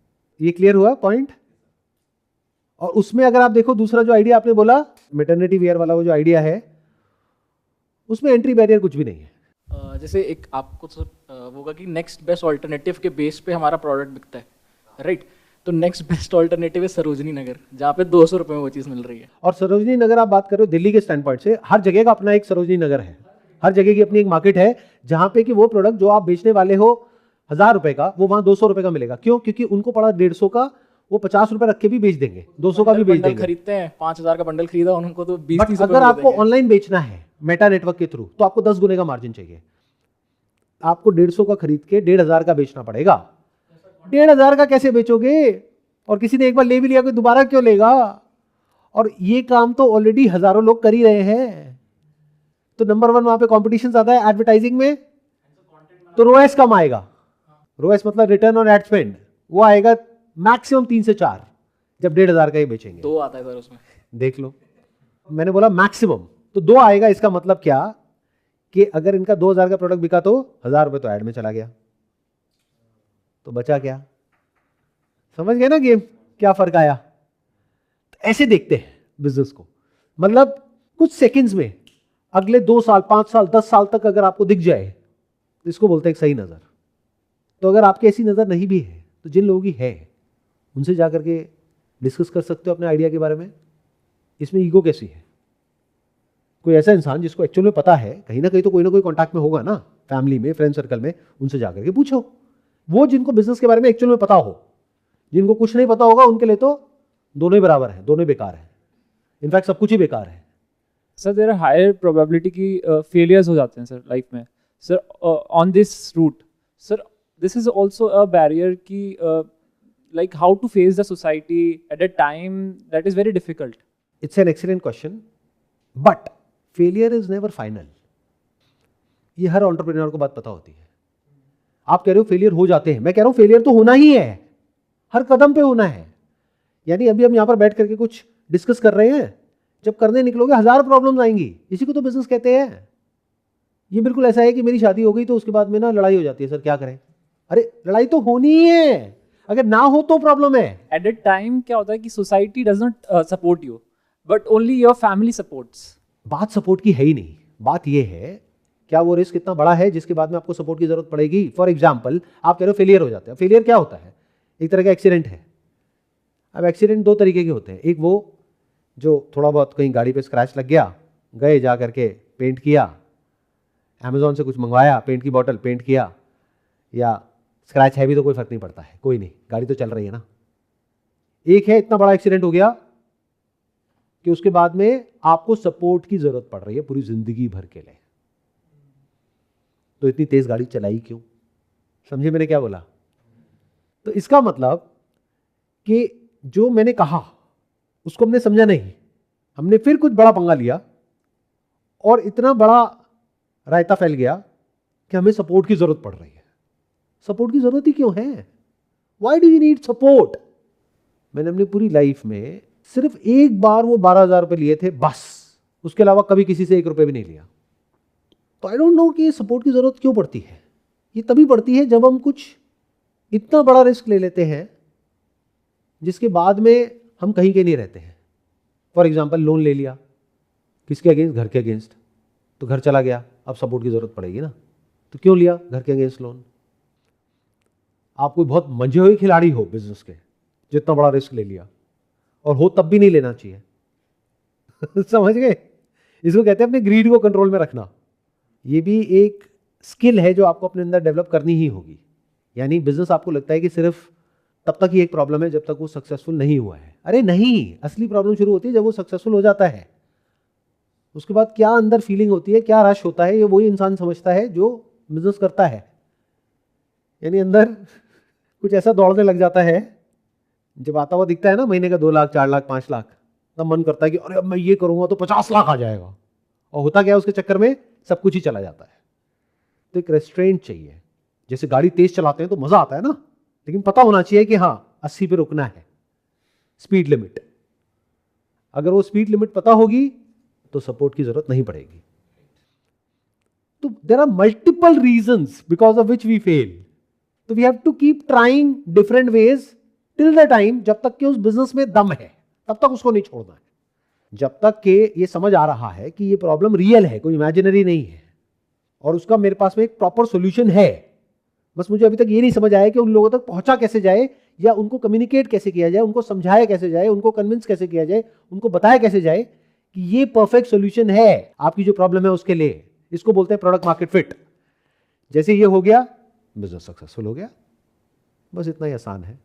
ये क्लियर हुआ पॉइंट? और उसमें अगर आप देखो, दूसरा जो आइडिया आपने बोला मैटरनिटी वेयर वाला, वो जो आइडिया है, उसमें एंट्री बैरियर कुछ भी नहीं है। जैसे एक आपको तो होगा कि नेक्स्ट बेस्ट ऑल्टरनेटिव के बेस पे हमारा प्रोडक्ट बिकता है, राइट? तो नेक्स्ट बेस्ट ऑल्टरनेटिव है सरोजनी नगर, जहाँ पे 200 रुपये में वो चीज़ मिल रही है। और सरोजनी नगर आप बात कर रहे हो दिल्ली के स्टैंड पॉइंट से, हर जगह का अपना एक सरोजनी नगर है, हर जगह की अपनी एक मार्केट है, जहां पे कि वो प्रोडक्ट जो आप बेचने वाले हो 1000 रुपए का, वो वहां 200 रुपए का मिलेगा। क्यों? क्योंकि उनको पड़ा 150 का, वो 50 रुपए रख के भी बेच देंगे, 200 का भी बेच देंगे। खरीदते हैं 5000 का बंडल खरीदा उनको तो 20-30 अगर आपको ऑनलाइन बेचना है मेटा नेटवर्क के थ्रू, तो आपको 10 गुने का मार्जिन चाहिए। आपको 150 का खरीद के 1500 का बेचना पड़ेगा। 1500 का कैसे बेचोगे? और किसी ने एक बार ले भी लिया, कोई दोबारा क्यों लेगा? और ये काम तो ऑलरेडी हजारों लोग कर ही रहे हैं। तो नंबर 1 वहां पे कॉम्पिटिशन आता है एडवर्टाइजिंग में, तो रोएस कम आएगा। रोएस मतलब रिटर्न ऑन एड स्पेंड, वो आएगा मैक्सिमम 3 से 4, जब 1,500 का ही बेचेंगे। 2 आता है सर उसमें। देख लो, मैंने बोला मैक्सिमम, तो 2 आएगा। इसका मतलब क्या कि अगर इनका 2,000 का प्रोडक्ट बिका तो 1,000 रुपए तो ऐड में चला गया, तो बचा क्या? समझ गए ना गेम, क्या फर्क आया? तो ऐसे देखते हैं बिजनेस को, मतलब कुछ सेकंड्स में अगले 2 साल, 5 साल, 10 साल तक अगर आपको दिख जाए तो इसको बोलते हैं एक सही नजर। तो अगर आपकी ऐसी नजर नहीं भी है तो जिन लोगों की है उनसे जाकर के डिस्कस कर सकते हो अपने आइडिया के बारे में। इसमें ईगो कैसी है? कोई ऐसा इंसान जिसको एक्चुअल में पता है, कहीं ना कहीं तो कोई ना कोई कॉन्टैक्ट में होगा ना, फैमिली में, फ्रेंड सर्कल में, उनसे जाकर के पूछो। वो जिनको बिजनेस के बारे में एक्चुअल में पता हो, जिनको कुछ नहीं पता होगा उनके लिए तो दोनों ही बराबर है, दोनों ही बेकार है, इनफैक्ट सब कुछ ही बेकार है। Sir there are higher probability की फेलियर्स हो जाते हैं सर लाइफ में। Sir on this route sir this is also a barrier की like how to face the society at a time that is very difficult. It's an excellent question, but failure is never final. ये हर एंटरप्रेन्योर को बात पता होती है। आप कह रहे हो फेलियर हो जाते हैं, मैं कह रहा हूं फेलियर तो होना ही है, हर कदम पे होना है। यानी अभी हम यहां पर बैठ करके कुछ डिस्कस कर रहे हैं, जब करने निकलोगे 1000 प्रॉब्लम्स आएंगी। इसी को तो बिजनेस कहते हैं। ये बिल्कुल ऐसा है कि मेरी शादी हो गई तो उसके बाद में ना लड़ाई हो जाती है, सर क्या करें? अरे लड़ाई तो होनी ही है, अगर ना हो तो प्रॉब्लम है। At that time क्या होता है कि society does not support you, but only your family supports. बात सपोर्ट की है ही नहीं, बात ये है क्या वो रिस्क इतना बड़ा है जिसके बाद में आपको सपोर्ट की जरूरत पड़ेगी। फॉर एग्जाम्पल आप कह रहे हो फेलियर हो जाता है। फेलियर क्या होता है? एक तरह का एक्सीडेंट है। अब एक्सीडेंट 2 तरीके के होते हैं, एक वो जो थोड़ा बहुत कहीं गाड़ी पे स्क्रैच लग गया, गए जा करके पेंट किया, अमेजोन से कुछ मंगवाया, पेंट की बॉटल पेंट किया, या स्क्रैच है भी तो कोई फर्क नहीं पड़ता है, कोई नहीं, गाड़ी तो चल रही है ना। एक है इतना बड़ा एक्सीडेंट हो गया कि उसके बाद में आपको सपोर्ट की जरूरत पड़ रही है पूरी जिंदगी भर के लिए, तो इतनी तेज गाड़ी चलाई क्यों? समझे मैंने क्या बोला? तो इसका मतलब कि जो मैंने कहा उसको हमने समझा नहीं, हमने फिर कुछ बड़ा पंगा लिया और इतना बड़ा रायता फैल गया कि हमें सपोर्ट की जरूरत पड़ रही है। सपोर्ट की जरूरत ही क्यों है? Why do you need support? मैंने अपनी पूरी लाइफ में सिर्फ एक बार वो 12,000 रुपए लिए थे बस, उसके अलावा कभी किसी से 1 रुपए भी नहीं लिया। तो आई डोंट नो कि सपोर्ट की जरूरत क्यों पड़ती है। ये तभी पड़ती है जब हम कुछ इतना बड़ा रिस्क ले लेते हैं जिसके बाद में हम कहीं के नहीं रहते हैं। फॉर एग्जाम्पल लोन ले लिया, किसके अगेंस्ट? घर के अगेंस्ट। तो घर चला गया, अब सपोर्ट की जरूरत पड़ेगी ना। तो क्यों लिया घर के अगेंस्ट लोन? आप कोई बहुत मंझे हुए खिलाड़ी हो बिजनेस के, जितना बड़ा रिस्क ले लिया, और हो तब भी नहीं लेना चाहिए। समझ गए? इसको कहते हैं अपने ग्रीड को कंट्रोल में रखना। ये भी एक स्किल है जो आपको अपने अंदर डेवलप करनी ही होगी। यानी बिजनेस आपको लगता है कि सिर्फ तब तक ही एक प्रॉब्लम है जब तक वो सक्सेसफुल नहीं हुआ है। अरे नहीं, असली प्रॉब्लम शुरू होती है जब वो सक्सेसफुल हो जाता है। उसके बाद क्या अंदर फीलिंग होती है, क्या रश होता है, ये वही इंसान समझता है जो बिजनेस करता है। यानी अंदर कुछ ऐसा दौड़ने लग जाता है, जब आता हुआ दिखता है ना महीने का 2 लाख, 4 लाख, 5 लाख, तब मन करता है कि अरे अब मैं ये करूंगा तो 50 लाख आ जाएगा। और होता क्या है, उसके चक्कर में सब कुछ ही चला जाता है। तो एक रेस्ट्रेंट चाहिए। जैसे गाड़ी तेज चलाते हैं तो मजा आता है ना, लेकिन पता होना चाहिए कि हाँ 80 पे रुकना है, स्पीड लिमिट। अगर वो स्पीड लिमिट पता होगी तो सपोर्ट की जरूरत नहीं पड़ेगी। तो there are multiple reasons because of which we fail. तो we have to keep trying different ways till the time, जब तक कि उस बिजनेस में दम है तब तक उसको नहीं छोड़ना है। जब तक कि ये समझ आ रहा है कि ये प्रॉब्लम रियल है, कोई इमेजिनरी नहीं है, और उसका मेरे पास में एक प्रॉपर सॉल्यूशन है। बस मुझे अभी तक ये नहीं समझ आया कि उन लोगों तक पहुंचा कैसे जाए, या उनको कम्युनिकेट कैसे किया जाए, उनको समझाया कैसे जाए, उनको कन्विंस कैसे किया जाए, उनको बताया कैसे जाए कि ये परफेक्ट सॉल्यूशन है आपकी जो प्रॉब्लम है उसके लिए। इसको बोलते हैं प्रोडक्ट मार्केट फिट। जैसे ये हो गया, बिजनेस सक्सेसफुल हो गया। बस इतना ही आसान है।